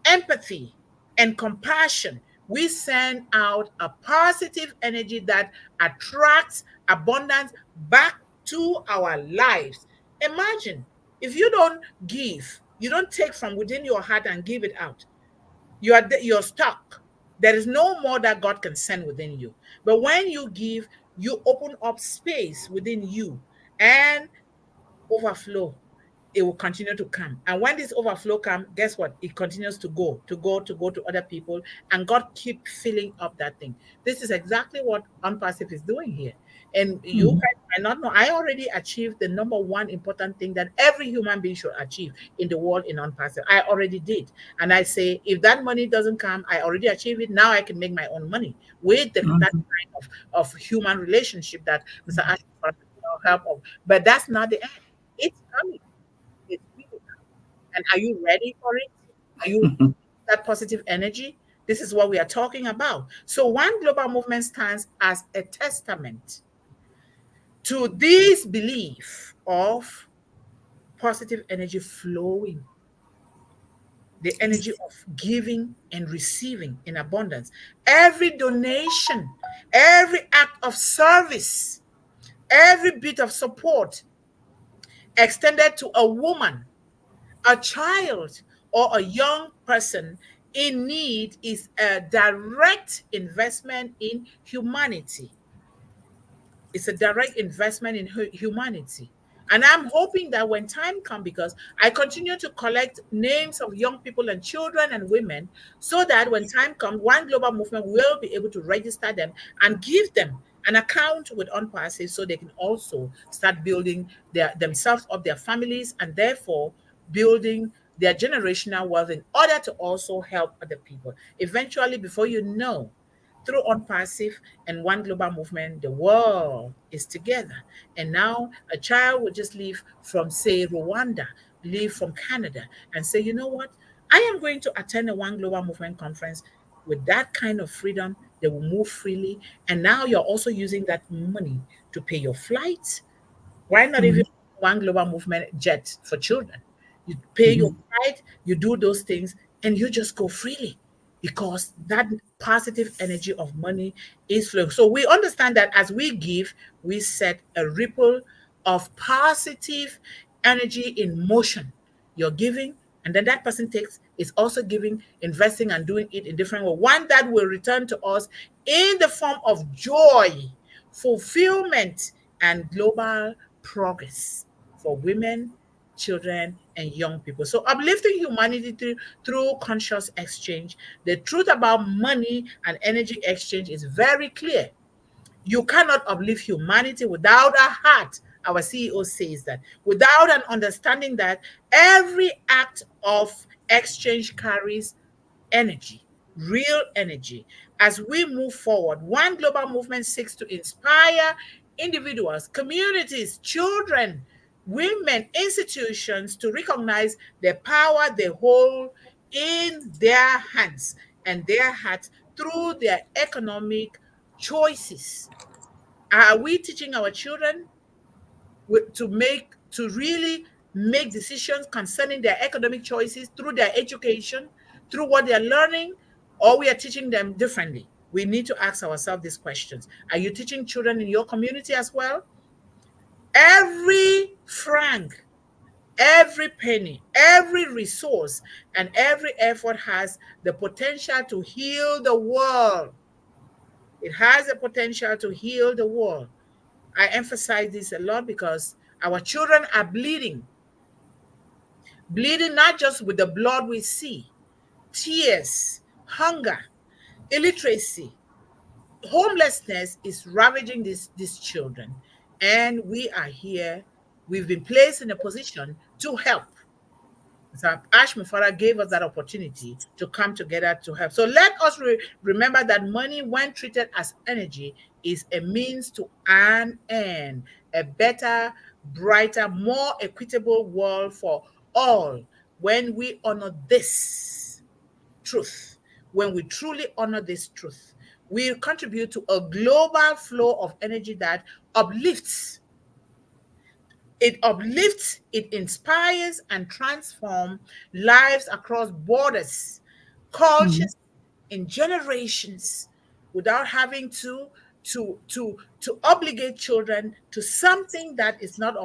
empathy, and compassion, we send out a positive energy that attracts abundance back to our lives. Imagine if you don't give, you don't take from within your heart and give it out. You're stuck. There is no more that God can send within you. But when you give, you open up space within you and overflow, it will continue to come. And when this overflow comes, guess what? It continues to go, to go, to go to other people, and God keep filling up that thing. This is exactly what Unpassive is doing here. And you Mhm. guys might not know, I already achieved the number one important thing that every human being should achieve in the world in Unpassive. I already did. And I say, if that money doesn't come, I already achieved it. Now I can make my own money with that Mhm. kind of human relationship that Mr. Ashford help of. But that's not the end. It's coming. It's really coming. And are you ready for it? Are you Mhm. that positive energy? This is what we are talking about. So, One Global Movement stands as a testament to this belief of positive energy flowing, the energy of giving and receiving in abundance. Every donation, every act of service, every bit of support extended to a woman, a child, or a young person in need is a direct investment in humanity. It's a direct investment in humanity. And I'm hoping that when time comes, because I continue to collect names of young people and children and women, so that when time comes, One Global Movement will be able to register them and give them an account with OnPassive so they can also start building themselves up, their families, and therefore building their generational wealth in order to also help other people. Eventually, before you know, through OnPassive and One Global Movement, the world is together. And now a child will just leave from, say, Rwanda, leave from Canada, and say, you know what? I am going to attend a One Global Movement conference with that kind of freedom. They will move freely. And now you're also using that money to pay your flights. Why not even Mhm. One Global Movement jet for children? You pay your Mhm. flight, you do those things, and you just go freely because that positive energy of money is flowing. So we understand that as we give, we set a ripple of positive energy in motion. You're giving, and then that person takes is also giving, investing, and doing it in different ways. One that will return to us in the form of joy, fulfillment, and global progress for women, children, and young people. So uplifting humanity through conscious exchange. The truth about money and energy exchange is very clear. You cannot uplift humanity without a heart Our CEO says that. Without an understanding that every act of exchange carries energy, real energy. As we move forward, one global movement seeks to inspire individuals, communities, children, women, institutions to recognize the power they hold in their hands and their hearts through their economic choices. Are we teaching our children to really make decisions concerning their economic choices through their education, through what they're learning, or we are teaching them differently? We need to ask ourselves these questions. Are you teaching children in your community as well? Every franc, every penny, every resource, and every effort has the potential to heal the world. It has the potential to heal the world. I emphasize this a lot because our children are bleeding not just with the blood we see, tears, hunger, illiteracy, homelessness is ravaging these children. And we are here, we've been placed in a position to help. So Ash Mufara gave us that opportunity to come together to help. So let us remember that money, when treated as energy, is a means to earn a better, brighter, more equitable world for all. When we honor this truth, when we truly honor this truth, we contribute to a global flow of energy that uplifts. It uplifts, it inspires, and transforms lives across borders, cultures, in generations, without having to obligate children to something that is not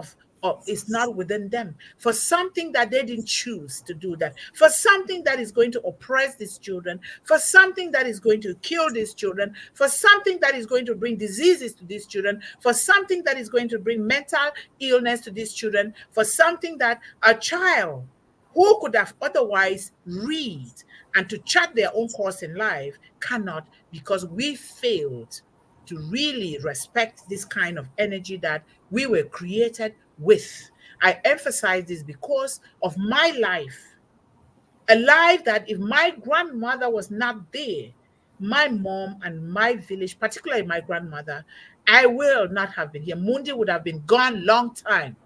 is not within them, for something that they didn't choose to do, that for something that is going to oppress these children, for something that is going to kill these children, for something that is going to bring diseases to these children, for something that is going to bring mental illness to these children, for something that a child who could have otherwise read and to chart their own course in life cannot, because we failed to really respect this kind of energy that we were created with. I emphasize this because of my life, a life that if my grandmother was not there, my mom and my village, particularly my grandmother, I will not have been here. Mundih would have been gone long time,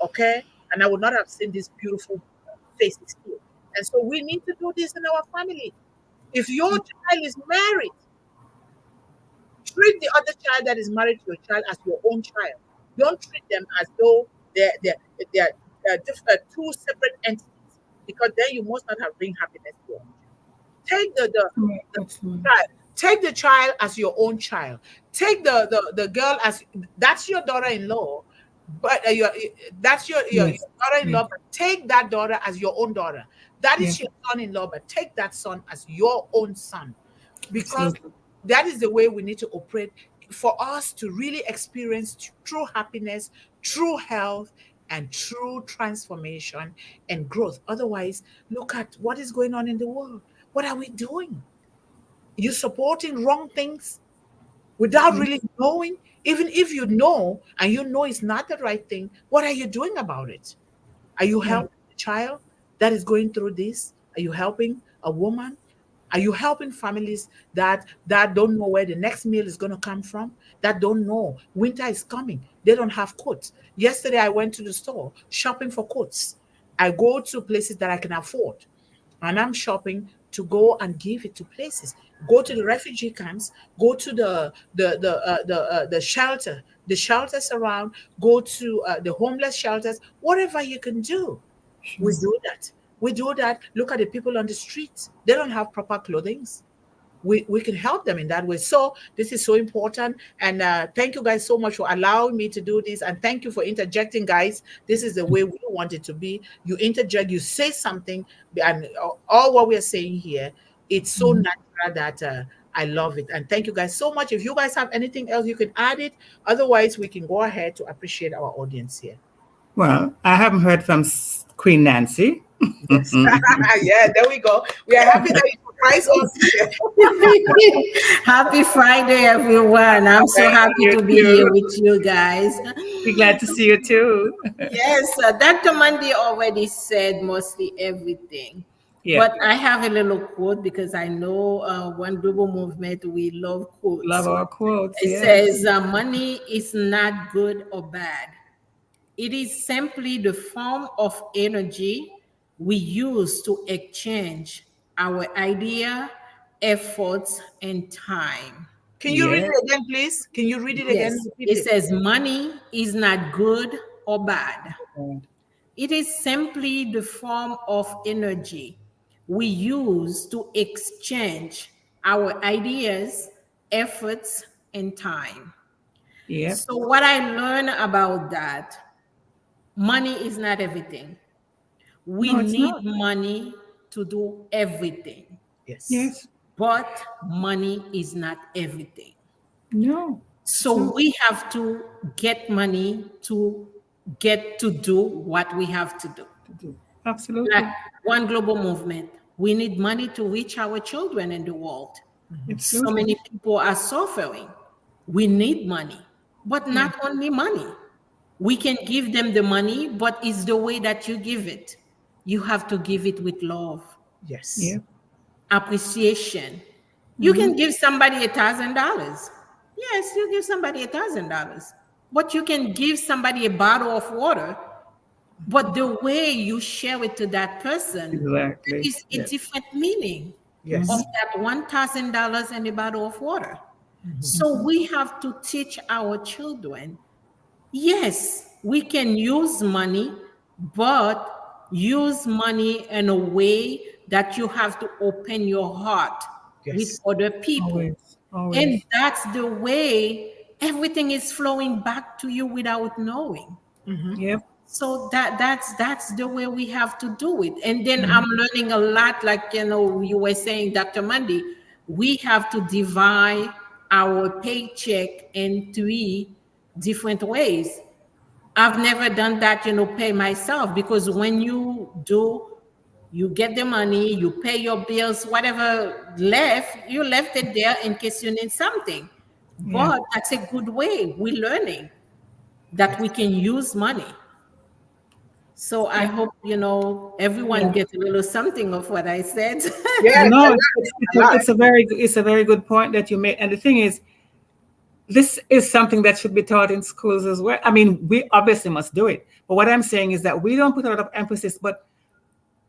okay? And I would not have seen these beautiful faces here. And so we need to do this in our family. If your child is married, treat the other child that is married to your child as your own child. Don't treat them as though they're two separate entities, because then you must not have bring happiness to your own child. Take the child. Take the child as your own child. Take the girl as that's your daughter-in-law, but that's your daughter-in-law. But take that daughter as your own daughter. That is your son-in-law, but take that son as your own son, because that is the way we need to operate for us to really experience true happiness, true health, and true transformation and growth. Otherwise, look at what is going on in the world. What are we doing? You supporting wrong things without really knowing. Even if you know and you know it's not the right thing, what are you doing about it? Are you helping a child that is going through this? Are you helping a woman? Are you helping families that don't know where the next meal is going to come from? That don't know winter is coming. They don't have coats. Yesterday I went to the store shopping for coats. I go to places that I can afford, and I'm shopping to go and give it to places. Go to the refugee camps. Go to the shelter, the shelters around. Go to the homeless shelters. Whatever you can do, we do that. We do that. Look at the people on the streets. They don't have proper clothing. We can help them in that way. So this is so important. And thank you guys so much for allowing me to do this. And thank you for interjecting, guys. This is the way we want it to be. You interject, you say something, and all what we're saying here, it's so natural that I love it. And thank you guys so much. If you guys have anything else, you can add it. Otherwise, we can go ahead to appreciate our audience here. Well, I haven't heard from Queen Nancy. Yes. Yeah, there we go. We are happy that you Price on. Happy Friday, everyone. I'm so happy You to be too. here with you guys. Be glad to see you too. Yes, Dr. Mundih already said mostly everything. Yeah. But I have a little quote because I know One Global Movement, we love Love quotes. our quotes. It Yes. says, money is not good or bad. It is simply the form of energy we use to exchange our idea, efforts, and time. Can you read Yeah. it again, please? Can you read it again? Yes, Repeat it it. says money is not good or bad. It is simply the form of energy we use to exchange our ideas, efforts, and time. Yeah. So, what I learned about that, money is not everything. We No, it's need not. money to do everything, Yes. Yes. but money is not everything. No, it's So not. we have to get money to get to do what we have to do. To do. Like Absolutely. One Global Movement, we need money to reach our children in the world. So Absolutely. many people are suffering. We need money, but Yeah. not only money. We can give them the money, but it's the way that you give it. You have to give it with love, Yeah. Yes. appreciation. You Mm-hmm. can give somebody $1,000. Yes, you give somebody $1,000, but you can give somebody a bottle of water. But the way you share it to that person, that Exactly. is a Yeah. different meaning of Mm-hmm. Yes. that $1,000 and a bottle of water. So Mm-hmm. we have to teach our children, yes, we can use money, but use money in a way that you have to open your heart with Yes. other people. Always. And Always. that's the way everything is flowing back to you without knowing. Yep. So that's the way we have to do it. And then I'm Mm-hmm. learning a lot, like you were saying, Dr. Mundih, we have to divide our paycheck in three different ways. I've never done that, pay myself, because when you do, you get the money, you pay your bills, whatever left, you left it there in case you need something. Yeah. But that's a good way. We're learning that we Yes. can use money. So I Yeah. hope, everyone Yeah. gets a little something of what I said. Yes. No, I it's, learned it's, it's, a a, lot. it's a very it's a very good point that you made. And the thing is, this is something that should be taught in schools as well. I mean, we obviously must do it. But what I'm saying is that we don't put a lot of emphasis. But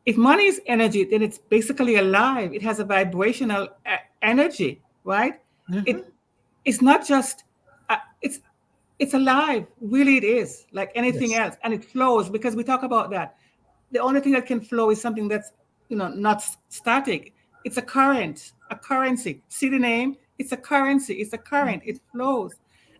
if money is energy, then it's basically alive. It has a vibrational energy, right? It it's not just it's alive. Really, it is like anything Yes. else, and it flows because we talk about that. The only thing that can flow is something that's not static. It's a current, a currency. See the name? It's a currency. It's a current. It flows.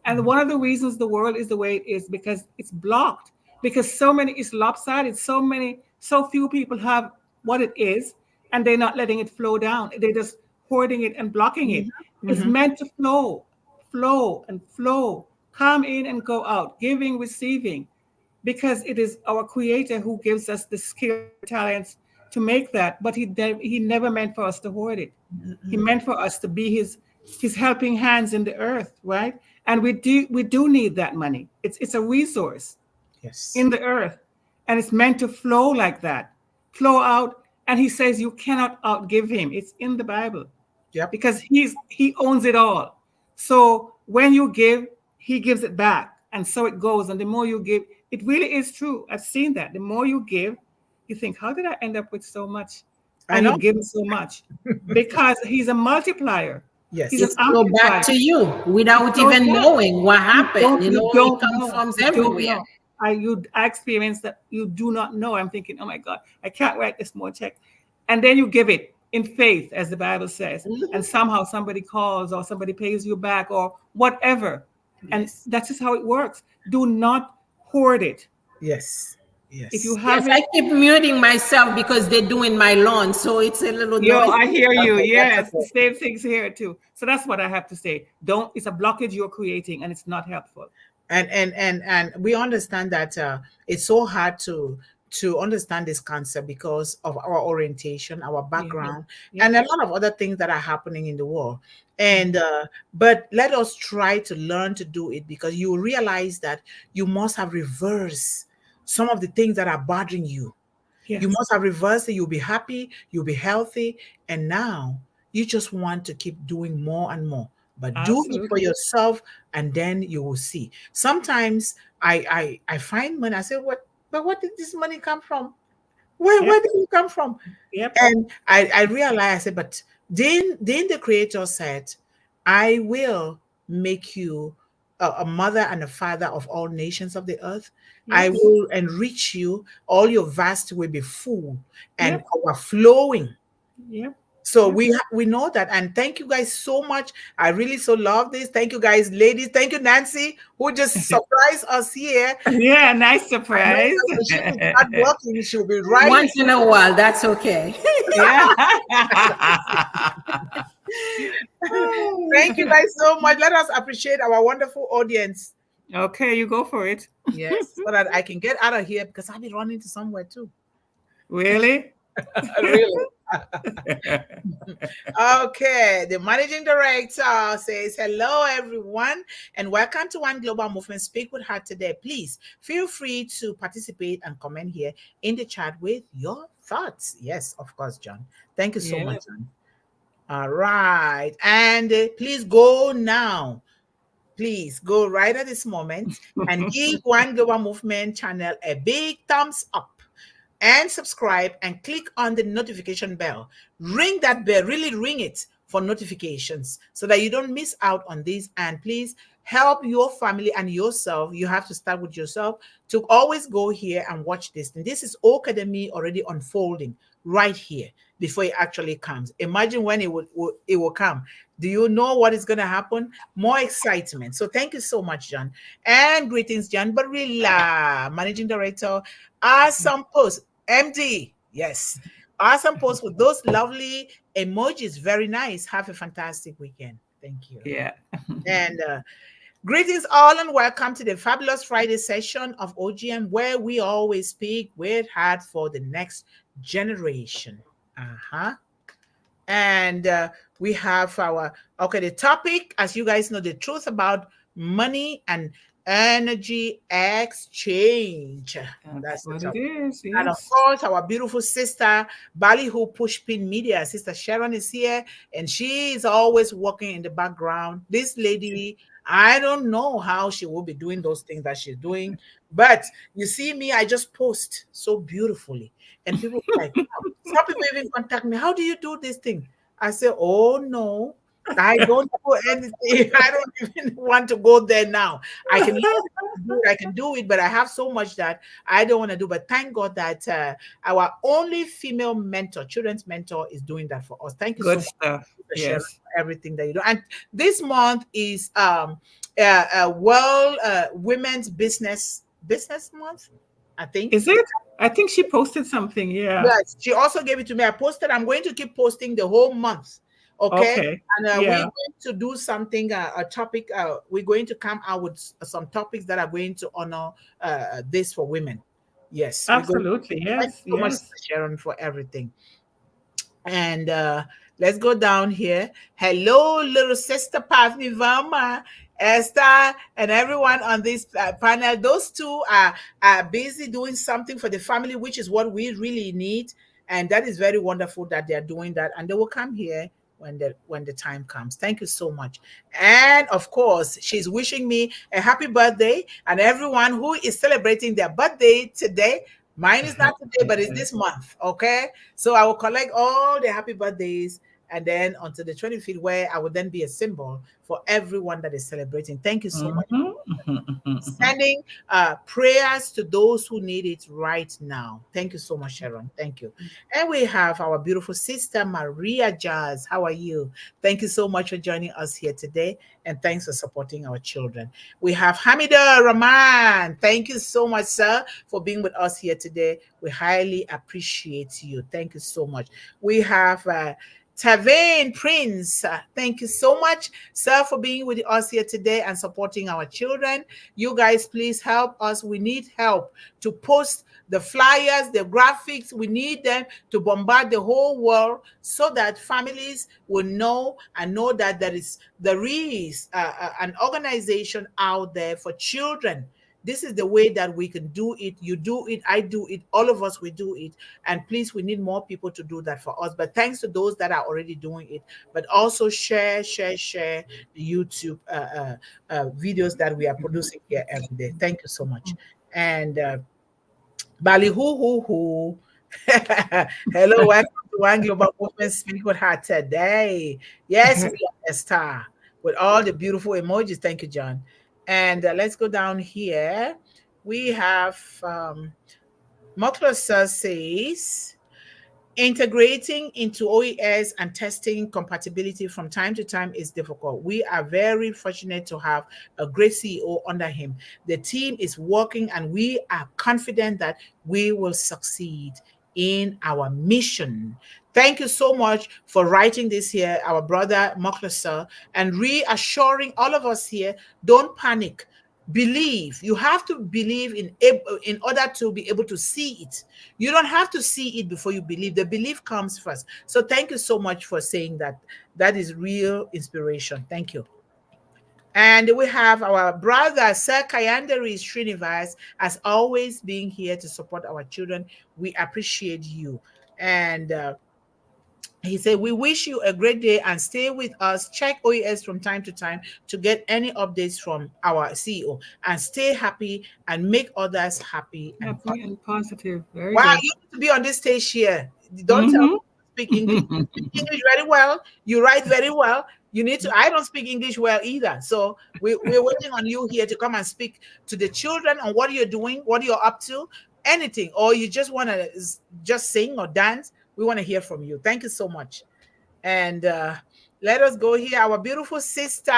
And one of the reasons the world is the way it is because it's blocked. Because it's lopsided. So few people have what it is, and they're not letting it flow down. They're just hoarding it and blocking it. It's meant to flow and flow, come in and go out, giving, receiving, because it is our creator who gives us the skills and talents to make that. But he never meant for us to hoard it. He meant for us to be his helping hands in the earth, right? And we do need that money. It's a resource Yes. in the earth, and it's meant to flow like that, flow out. And he says you cannot outgive him. It's in the Bible Yep. because he owns it all. So when you give, he gives it back, and so it goes. And the more you give, it really is true. I've seen that. The more you give, you think, how did I end up with so much? I And know. you've given so much because he's a multiplier. He's an It Yes. flow back amplifier. to you It without goes even back. knowing what You happened. don't you It don't comes know. from You don't everywhere. know. I experienced that you do not know. I'm thinking, oh my God, I can't write this more check. And then you give it in faith, as the Bible says. And somehow somebody calls or somebody pays you back or whatever. And Yes. that's just how it works. Do not hoard it. Yes. If you Yes. Yes, have I it, keep muting myself because they're doing my lawn, so it's a little yo, noisy. I hear you. Okay. That's Yes, the okay. same things here too. So that's what I have to say. Don't, it's a blockage you're creating and it's not helpful. And we understand that it's so hard to understand this concept because of our orientation, our Yeah. background, Yeah. and a lot of other things that are happening in the world. And but let us try to learn to do it, because you realize that you must have reversed some of the things that are bothering you. You Yes. must have reversed it. You'll be happy, you'll be healthy, and now you just want to keep doing more and more. But do it for Absolutely. yourself, and then you will see. Sometimes I find money. I say, what? But what did this money come from? Where Yep. did it come from? Yep. And I realized, I said, but then the creator said, I will make you a mother and a father of all nations of the earth. I Yes. will enrich you. All your vast will be full and Yep. overflowing. Yep. So Yep. we know that, and thank you guys so much. I really so love this. Thank you guys, ladies. Thank you, Nancy, who just surprised us here. Yeah. Nice I know surprise. that when she will start working, she'll be right. Once in a while, that's okay. Yeah. Thank you guys so much. Let us appreciate our wonderful audience. Okay, you go for it. Yes, so that I can get out of here, because I'll be running to somewhere too. Really? Really. Okay, the managing director says, hello, everyone, and welcome to One Global Movement Speak with Heart today. Please feel free to participate and comment here in the chat with your thoughts. Yes, of course, John. Thank you so Yeah. much, John. All right. And please go now. Please go right at this moment and give One Global Movement channel a big thumbs up, and subscribe, and click on the notification bell. Ring that bell, really ring it for notifications, so that you don't miss out on this. And please help your family and yourself. You have to start with yourself to always go here and watch this. And this is O-CADEMY already unfolding right here before it actually comes. Imagine when it will come. Do you know what is going to happen? More excitement. So thank you so much, John. And greetings, John Barilla, Managing Director. Awesome post. MD. Yes. Awesome post with those lovely emojis. Very nice. Have a fantastic weekend. Thank you. Yeah. And greetings all, and welcome to the fabulous Friday session of OGM, where we always speak with heart for the next generation. And we have the topic, as you guys know, the truth about money and energy exchange. That's That's the what it topic. is. And of Yes. course, our beautiful sister, Ballyhoo Pushpin Media, Sister Sharon is here, and she is always working in the background. This lady, I don't know how she will be doing those things that she's doing, but you see me, I just post so beautifully. And people are like, wow. Some people even contact me, how do you do this thing? I say, oh no, I don't do anything. I don't even want to go there now. I can do it, I can do it, but I have so much that I don't want to do. But thank God that our only female mentor, children's mentor, is doing that for us. Thank you so Good much stuff. for sharing Yes. everything that you do. And this month is World Women's Business Month, I think. Is it? I think she posted something. Yeah. Yes, she also gave it to me. I posted. I'm going to keep posting the whole month. Okay. Okay. And we're Yeah. going to do something, a topic. We're going to come out with some topics that are going to honor this for women. Yes, we're going. Absolutely. Thank Yes. you so much, Yes. Sister Sharon, for everything. And let's go down here. Hello, little sister Pavni, Verma, Esther, and everyone on this panel. Those two are busy doing something for the family, which is what we really need. And that is very wonderful that they're doing that. And they will come here when the time comes. Thank you so much. And of course, she's wishing me a happy birthday, and everyone who is celebrating their birthday today. Mine is not today, but it's this month. Okay. So I will collect all the happy birthdays, and then until the 25th, where I will then be a symbol for everyone that is celebrating. Thank you so much. Sending prayers to those who need it right now. Thank you so much, Sharon. Thank you. And we have our beautiful sister, Maria Jazz. How are you? Thank you so much for joining us here today. And thanks for supporting our children. We have Hamida Rahman. Thank you so much, sir, for being with us here today. We highly appreciate you. Thank you so much. We have Tavane Prince, thank you so much, sir, for being with us here today and supporting our children. You guys, please help us. We need help to post the flyers, the graphics. We need them to bombard the whole world so that families will know and know that there is an organization out there for children. This is the way that we can do it. You do it, I do it, all of us, we do it. And please, we need more people to do that for us. But thanks to those that are already doing it. But also share the YouTube videos that we are producing here every day. Thank you so much. And Bali hoo. Hello, welcome to One Global Movement Speak with Heart today. Yes, we are Esther with all the beautiful emojis. Thank you, John. And let's go down here. We have Moklosa says, integrating into OES and testing compatibility from time to time is difficult. We are very fortunate to have a great CEO under him. The team is working and we are confident that we will succeed in our mission. Thank you so much for writing this here, our brother Moklosa, and reassuring all of us here, don't panic. Believe. You have to believe in order to be able to see it. You don't have to see it before you believe. The belief comes first. So thank you so much for saying that. That is real inspiration. Thank you. And we have our brother, Sir Kayandari Srinivas, as always, being here to support our children. We appreciate you. And he said, we wish you a great day and stay with us. Check OES from time to time to get any updates from our CEO. And stay happy and make others happy and positive. Very wow, good. you need to be on this stage here. Don't tell me to speak English. You speak English very well. You write very well. You need to. I don't speak English well either. So we're waiting on you here to come and speak to the children on what you're doing, what you're up to, anything. Or you just want to just sing or dance. We want to hear from you. Thank you so much. And let us go here. Our beautiful sister,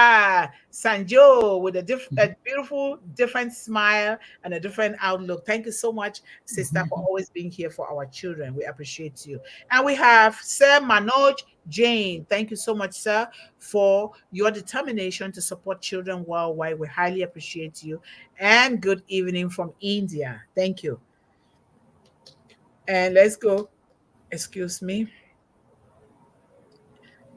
Sanjo, with a beautiful, different smile and a different outlook. Thank you so much, sister, for always being here for our children. We appreciate you. And we have Sir Manoj Jain. Thank you so much, sir, for your determination to support children worldwide. We highly appreciate you. And good evening from India. Thank you. And let's go. Excuse me.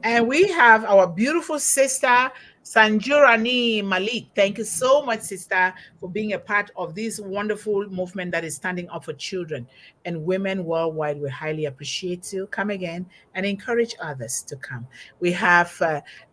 And we have our beautiful sister, Sanjurani Malik. Thank you so much, sister, for being a part of this wonderful movement that is standing up for children and women worldwide. We highly appreciate you. Come again and encourage others to come. We have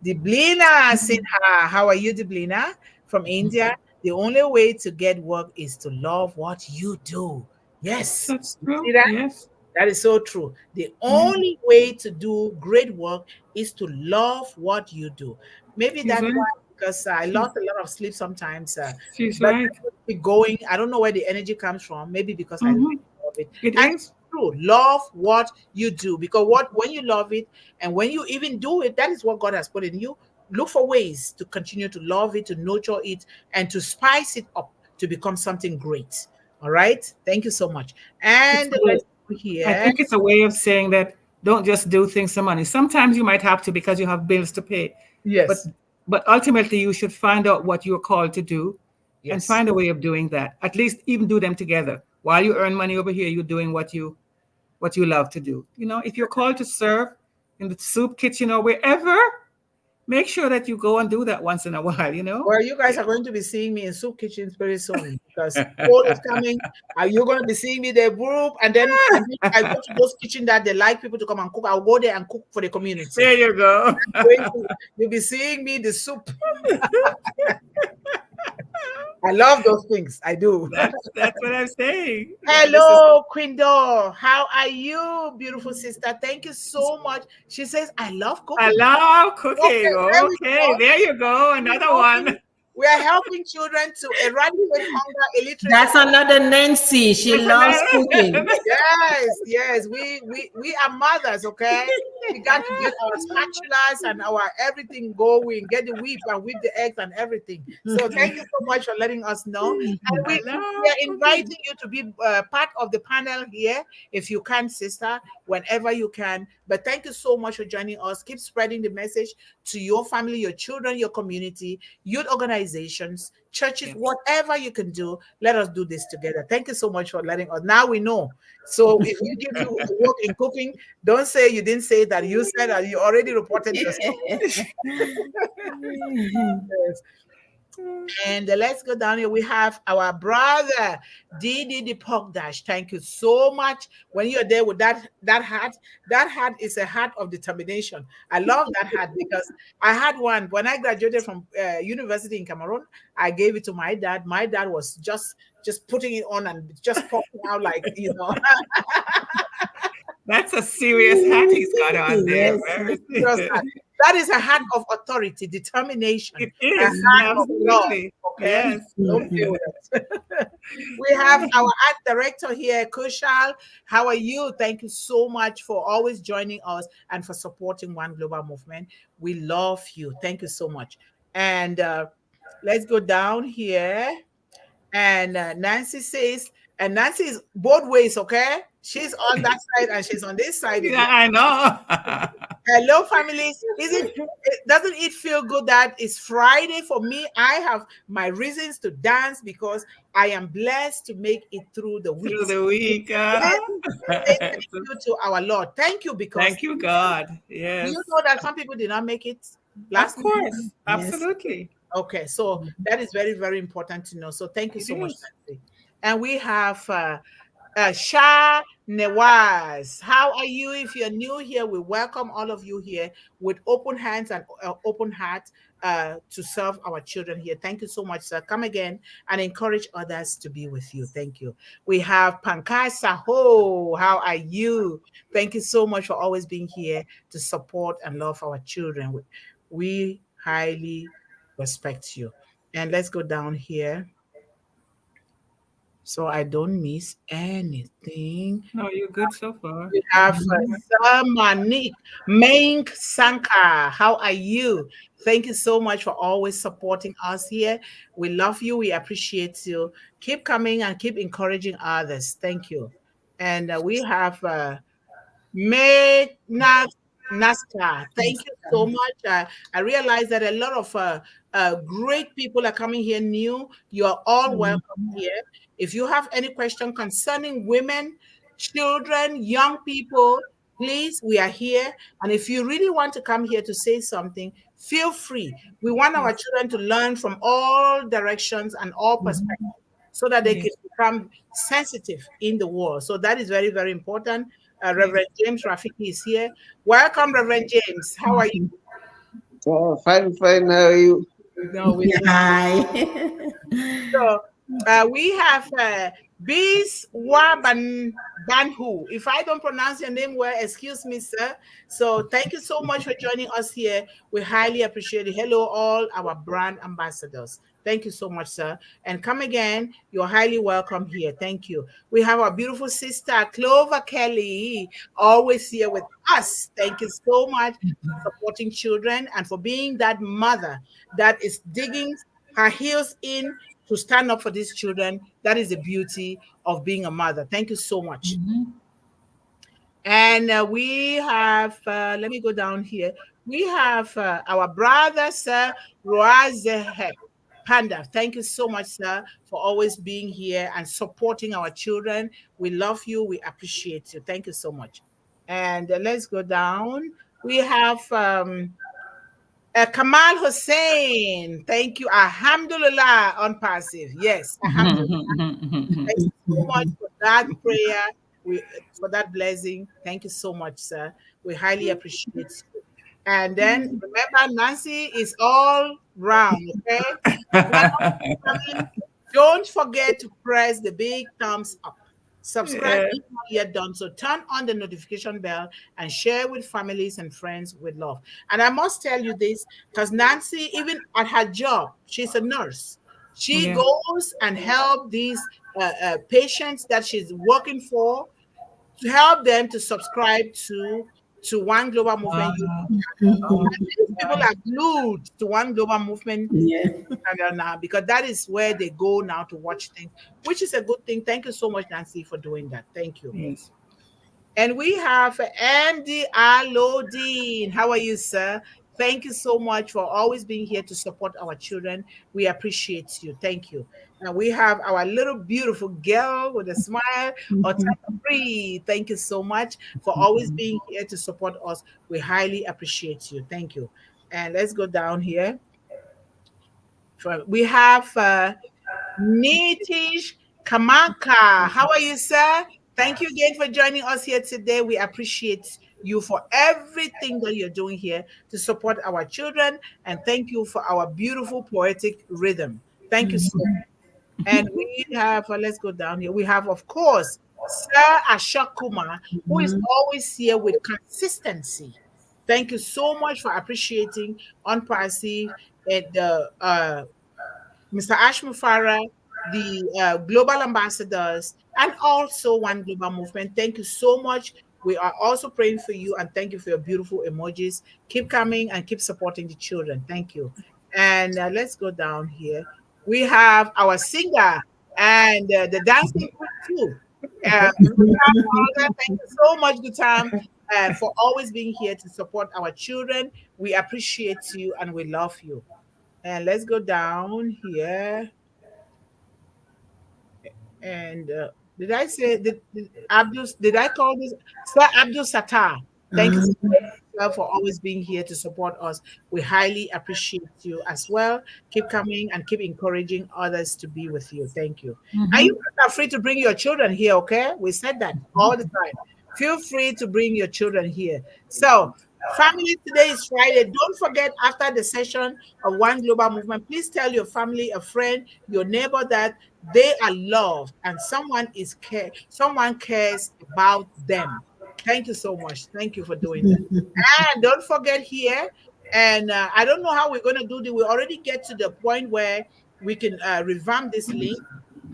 Diblina Sinha. How are you, Diblina? From India. The only way to get work is to love what you do. Yes. That's true. See that? Yes. That is so true. The only way to do great work is to love what you do. Maybe that's why, because I lost a lot of sleep sometimes. She's but right. keep going. I don't know where the energy comes from. Maybe because I really love it. It and is. It's true. Love what you do. Because when you love it and when you even do it, that is what God has put in you. Look for ways to continue to love it, to nurture it, and to spice it up to become something great. All right. Thank you so much. And let's here. I think it's a way of saying that don't just do things for money. Sometimes you might have to because you have bills to pay. Yes. But ultimately you should find out what you're called to do and Yes. find a way of doing that. At least even do them together. While you earn money over here, you're doing what you love to do. You know, if you're called to serve in the soup kitchen or wherever, make sure that you go and do that once in a while, you know? Well, you guys are going to be seeing me in soup kitchens very soon because fall is coming. You're going to be seeing me there, group, and then I go to those kitchens that they like people to come and cook. I'll go there and cook for the community. There you go. You'll be seeing me the soup. I love those things. I do. That's what I'm saying. Hello, Quindo. How are you, beautiful sister? Thank you so much. She says, I love cooking. I love cooking. Okay, there you go. Another one. We are helping children to eradicate hunger, illiteracy. That's another Nancy. She loves cooking. Yes. We are mothers, okay? We got to get our spatulas and our everything going, get the whip and whip the eggs and everything. So thank you so much for letting us know. And we are inviting you to be part of the panel here. If you can, sister, whenever you can, But thank you so much for joining us. Keep spreading the message to your family, your children, your community, youth organizations, churches, whatever you can do. Let us do this together. Thank you so much for letting us. Now we know. So if we give you work in cooking, don't say you didn't say that. You said that you already reported yourself. Yes. And let's go down here. We have our brother Didi the Pork Dash. Thank you so much. When you're there with that hat is a hat of determination. I love that hat because I had one when I graduated from university in Cameroon. I gave it to my dad. My dad was just putting it on and just popping out like That's a serious hat he's got on there. Yes. That is a hat of authority, determination. It is. A hat Absolutely. Of love. Okay? Yes. Don't feel it. We have our art director here, Kushal. How are you? Thank you so much for always joining us and for supporting One Global Movement. We love you. Thank you so much. And let's go down here. And Nancy says, and Nancy is both ways, okay? She's on that side and she's on this side. Yeah, I know. Hello, families. Doesn't it feel good that it's Friday for me? I have my reasons to dance because I am blessed to make it through the week. Thank you to our Lord. Thank you because thank you, God. Yes. Do you know that some people did not make it last Of course. week? Absolutely. Yes. Okay, so that is very, very important to know. So thank you so much, Nancy. And we have Shah Nawaz. How are you? If you're new here, we welcome all of you here with open hands and open heart to serve our children here. Thank you so much, sir. Come again and encourage others to be with you. Thank you. We have Pankaj Saho. How are you? Thank you so much for always being here to support and love our children. We highly respect you. And let's go down here so I don't miss anything. No, you're good so far. We have Manik Maink Sankar. How are you? Thank you so much for always supporting us here. We love you. We appreciate you. Keep coming and keep encouraging others. Thank you. And we have May Naska. Thank you so much. I realize that a lot of great people are coming here new. You are all welcome here. If you have any question concerning women, children, young people, please, we are here. And if you really want to come here to say something, feel free. We want our children to learn from all directions and all perspectives so that they can become sensitive in the world. So that is very, very important. Reverend James Rafiki is here. Welcome, Reverend James. How are you? Oh, fine. How are you? No, Hi. So we have Biswa Banhu. If I don't pronounce your name well, excuse me, sir. So thank you so much for joining us here. We highly appreciate it. Hello, all our brand ambassadors. Thank you so much, sir. And come again. You're highly welcome here. Thank you. We have our beautiful sister, Clover Kelly, always here with us. Thank you so much for supporting children and for being that mother that is digging her heels in to stand up for these children. That is the beauty of being a mother. Thank you so much. And we have, let me go down here. We have our brother, sir, Roazehep Panda. Thank you so much, sir, for always being here and supporting our children. We love you. We appreciate you. Thank you so much. And let's go down. We have Kamal Hussein. Thank you. Alhamdulillah on passive. Yes. Alhamdulillah. Thank you so much for that prayer, for that blessing. Thank you so much, sir. We highly appreciate you. And then remember, Nancy is all round, okay? Don't forget to press the big thumbs up. Subscribe if not yet done. So turn on the notification bell and share with families and friends with love. And I must tell you this, because Nancy, even at her job, she's a nurse. She goes and help these patients that she's working for to help them to subscribe to One Global Movement. People are glued to One Global Movement now because that is where they go now to watch things, which is a good thing. Thank you so much, Nancy, for doing that. Thank you. Yes. And we have Andy Alodine. How are you, sir? Thank you so much for always being here to support our children. We appreciate you. Thank you. And we have our little beautiful girl with a smile, Otaka Free. Thank you so much for always being here to support us. We highly appreciate you. Thank you. And let's go down here. We have Nitish Kamaka. How are you, sir? Thank you again for joining us here today. We appreciate you for everything that you're doing here to support our children. And thank you for our beautiful poetic rhythm. Thank you so much. And we have, let's go down here. We have, of course, Sir Ashok Kumar, who is always here with consistency. Thank you so much for appreciating Unperceived and Mr. Ash Farah, the global ambassadors, and also One Global Movement. Thank you so much. We are also praying for you and thank you for your beautiful emojis. Keep coming and keep supporting the children. Thank you. And let's go down here. We have our singer and the dancing queen too. Thank you so much, Gutam, for always being here to support our children. We appreciate you and we love you. And let's go down here. And did I say did I call this Sir Abdul Sattar? Thank you so much for always being here to support us. We highly appreciate you as well. Keep coming and keep encouraging others to be with you. Thank you. And you are free to bring your children here, okay? We said that all the time. Feel free to bring your children here. So family, today is Friday. Don't forget, after the session of One Global Movement, please tell your family, a friend, your neighbor that they are loved and someone cares about them. Thank you so much. Thank you for doing that. And don't forget here, and I don't know how we're going to do this. We already get to the point where we can revamp this link.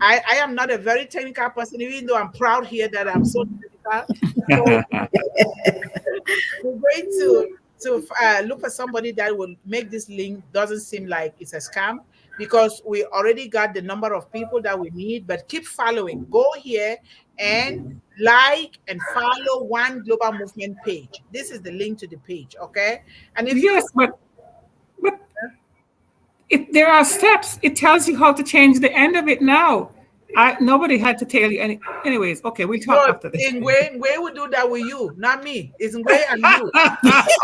I am not a very technical person, even though I'm proud here that I'm so technical. So we're going to look for somebody that will make this link doesn't seem like it's a scam, because we already got the number of people that we need. But keep following. Go here and like and follow One Global Movement page. This is the link to the page, okay? And if Yes, but if there are steps, it tells you how to change the end of it now. Nobody had to tell you anyways. Okay, we'll talk after this. Ngwe will do that with you, not me. It's Ngwe and you.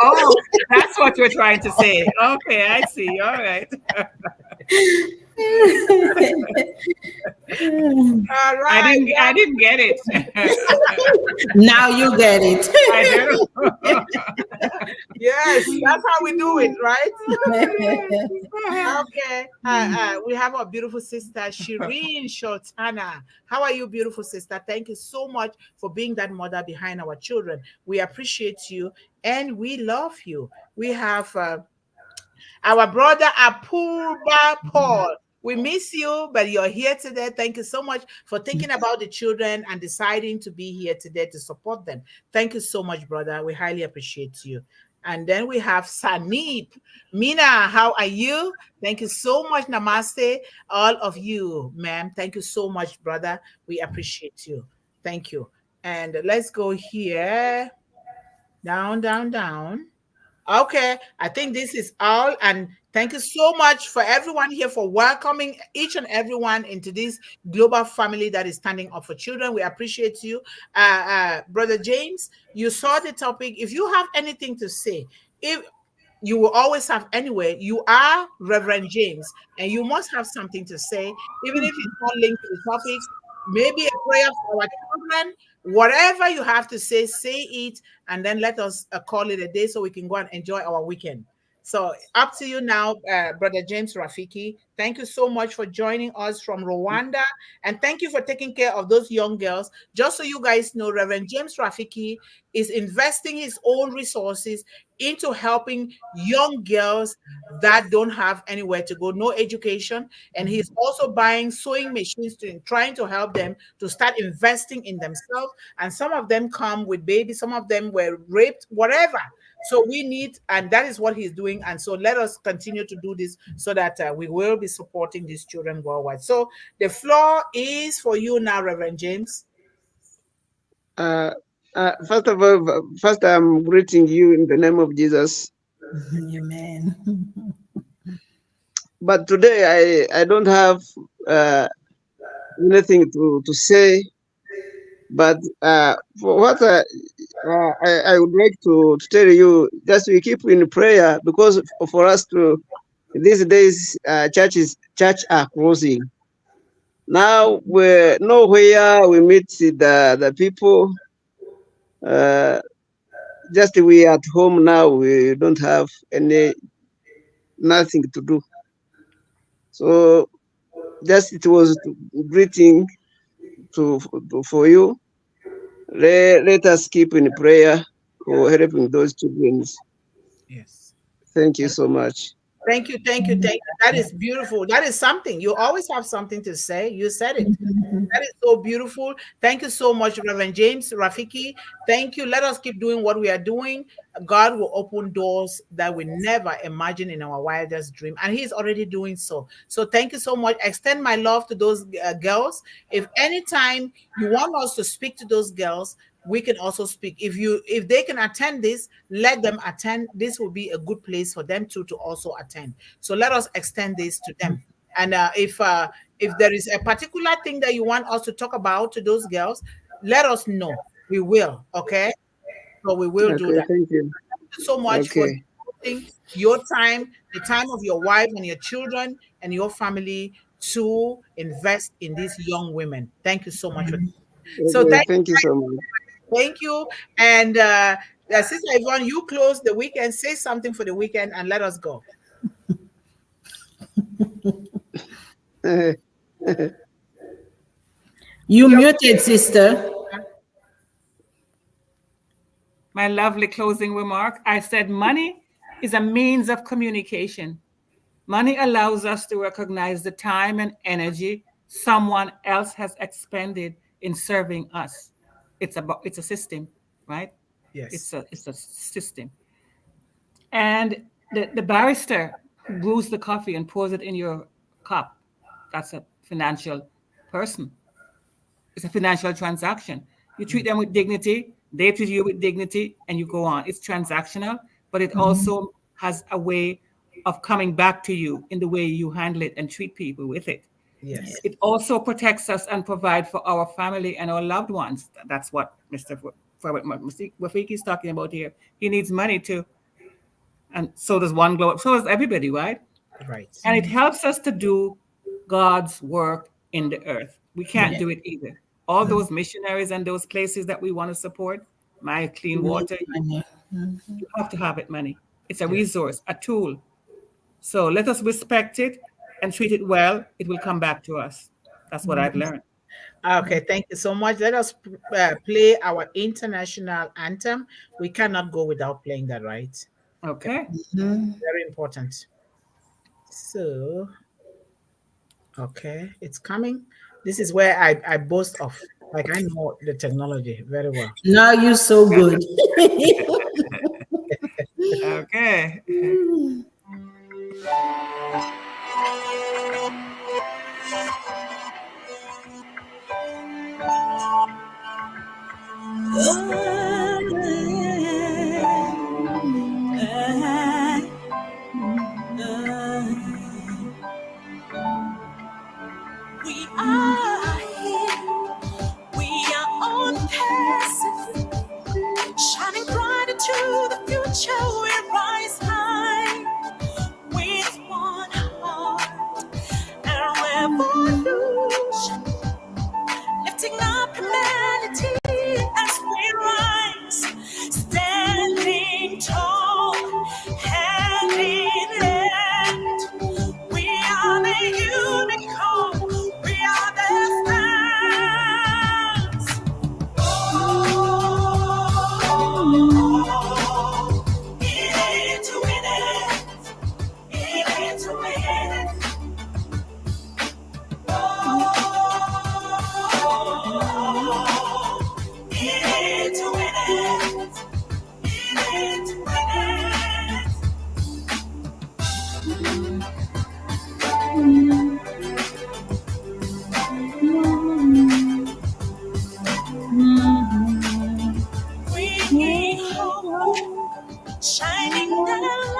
Oh, that's what you're trying to say. Okay, I see. All right. All right. I didn't get it. Now you get it. I do. Yes, that's how we do it, right? Okay. We have our beautiful sister, Shireen Shotana. How are you, beautiful sister? Thank you so much for being that mother behind our children. We appreciate you and we love you. We have our brother Apurba Paul. We miss you, but you're here today. Thank you so much for thinking about the children and deciding to be here today to support them. Thank you so much, brother. We highly appreciate you. And then we have Sanip. Mina, how are you? Thank you so much. Namaste, all of you, ma'am. Thank you so much, brother. We appreciate you. Thank you. And let's go here. Down, down, down. Okay, I think this is all. And thank you so much for everyone here for welcoming each and everyone into this global family that is standing up for children. We appreciate you. Brother James, you saw the topic. If you have anything to say, if you will always have anyway, you are Reverend James, and you must have something to say, even if it's not linked to the topic. Maybe a prayer for our children. Whatever you have to say it, and then let us call it a day so we can go and enjoy our weekend. So up to you now, Brother James Rafiki. Thank you so much for joining us from Rwanda. And thank you for taking care of those young girls. Just so you guys know, Reverend James Rafiki is investing his own resources into helping young girls that don't have anywhere to go, no education. And he's also buying sewing machines trying to help them to start investing in themselves. And some of them come with babies, some of them were raped, whatever. So we need, and that is what he's doing. And so let us continue to do this so that we will be supporting these children worldwide. So the floor is for you now, Reverend James. First of all, first I'm greeting you in the name of Jesus. Amen. But today I don't have uh, anything to say. But for what I would like to tell you, just we keep in prayer because for us to these days church are closing. Now we're nowhere we meet the people. Uh, just we at home now. We don't have any nothing to do. So just it was greeting for you. Let us keep in prayer for helping those children. Yes. Thank you so much. Thank you, thank you, thank you. That is beautiful. That is something. You always have something to say. You said it. That is so beautiful. Thank you so much, Reverend James Rafiki. Thank you. Let us keep doing what we are doing. God will open doors that we never imagined in our wildest dream, and He's already doing so. So thank you so much. Extend my love to those girls. If anytime you want us to speak to those girls, we can also speak. If they can attend this, let them attend. This will be a good place for them to also attend. So let us extend this to them. And if there is a particular thing that you want us to talk about to those girls, let us know. We will. Okay. So we will do Okay, that. thank you. Thank you so much for Okay, devoting your time, the time of your wife and your children and your family to invest in these young women. Thank you so much for that. So okay, thank you so much. thank you. And Sister Yvonne, you close the weekend. Say something for the weekend and let us go. You muted, sister. My lovely closing remark. I said money is a means of communication. Money allows us to recognize the time and energy someone else has expended in serving us. It's a system, right? Yes. It's a system. And the barrister who brews the coffee and pours it in your cup, that's a financial person. It's a financial transaction. You treat them with dignity, they treat you with dignity, and you go on. It's transactional, but it also has a way of coming back to you in the way you handle it and treat people with it. Yes. It also protects us and provides for our family and our loved ones. That's what Mr. Rafiki is talking about here. He needs money too. And so does one globe. So does everybody, right? Right. And it helps us to do God's work in the earth. We can't Yeah. do it either. All those missionaries and those places that we want to support, my clean You need water, money. you have to have it money. It's a Yes. resource, a tool. So let us respect it and treat it well. It will come back to us. That's what I've learned. Okay, thank you so much. Let us play our international anthem. We cannot go without playing that, right? Okay. Very important. So, okay, it's coming. This is where I boast of. Like I know the technology very well. Now you're so good. Okay. We are here, we are on passive, shining bright into the future. We rise high.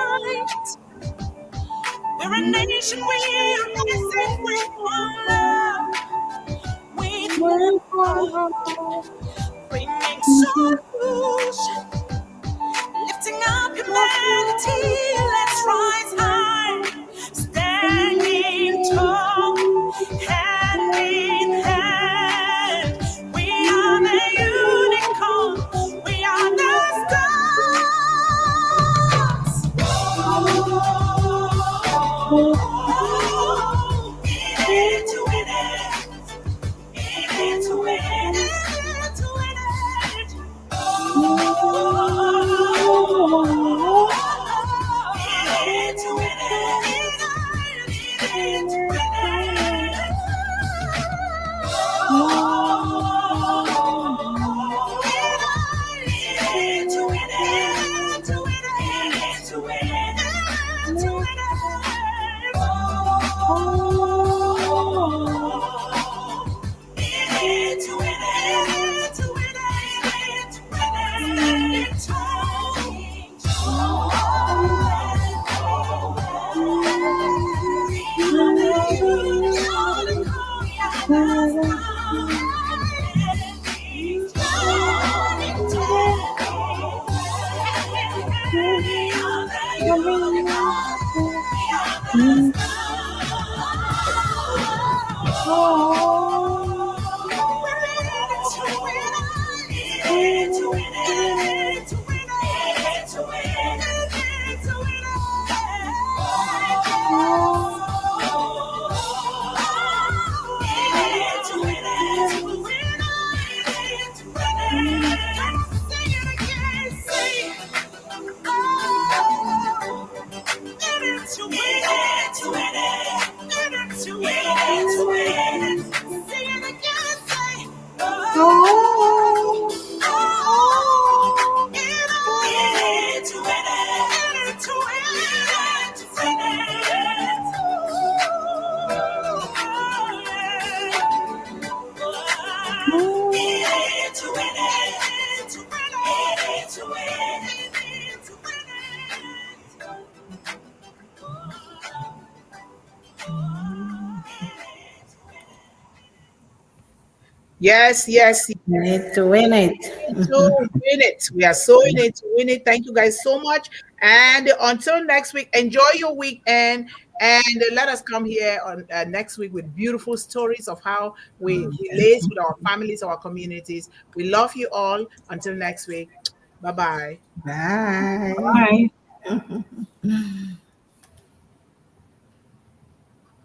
fight. We're a nation, we're rising with one love, with one heart, bringing solution, lifting up humanity. Let's rise high, standing tall, hand in hand. We are the unicorn, we are the stars. To win it, to win it, to win it. To win Yes, yes, yes. We need to win it. To win it. We are so in it to win it. Thank you guys so much. And until next week, enjoy your weekend. And let us come here on next week with beautiful stories of how we relate with our families, our communities. We love you all. Until next week. Bye bye. Bye. Bye.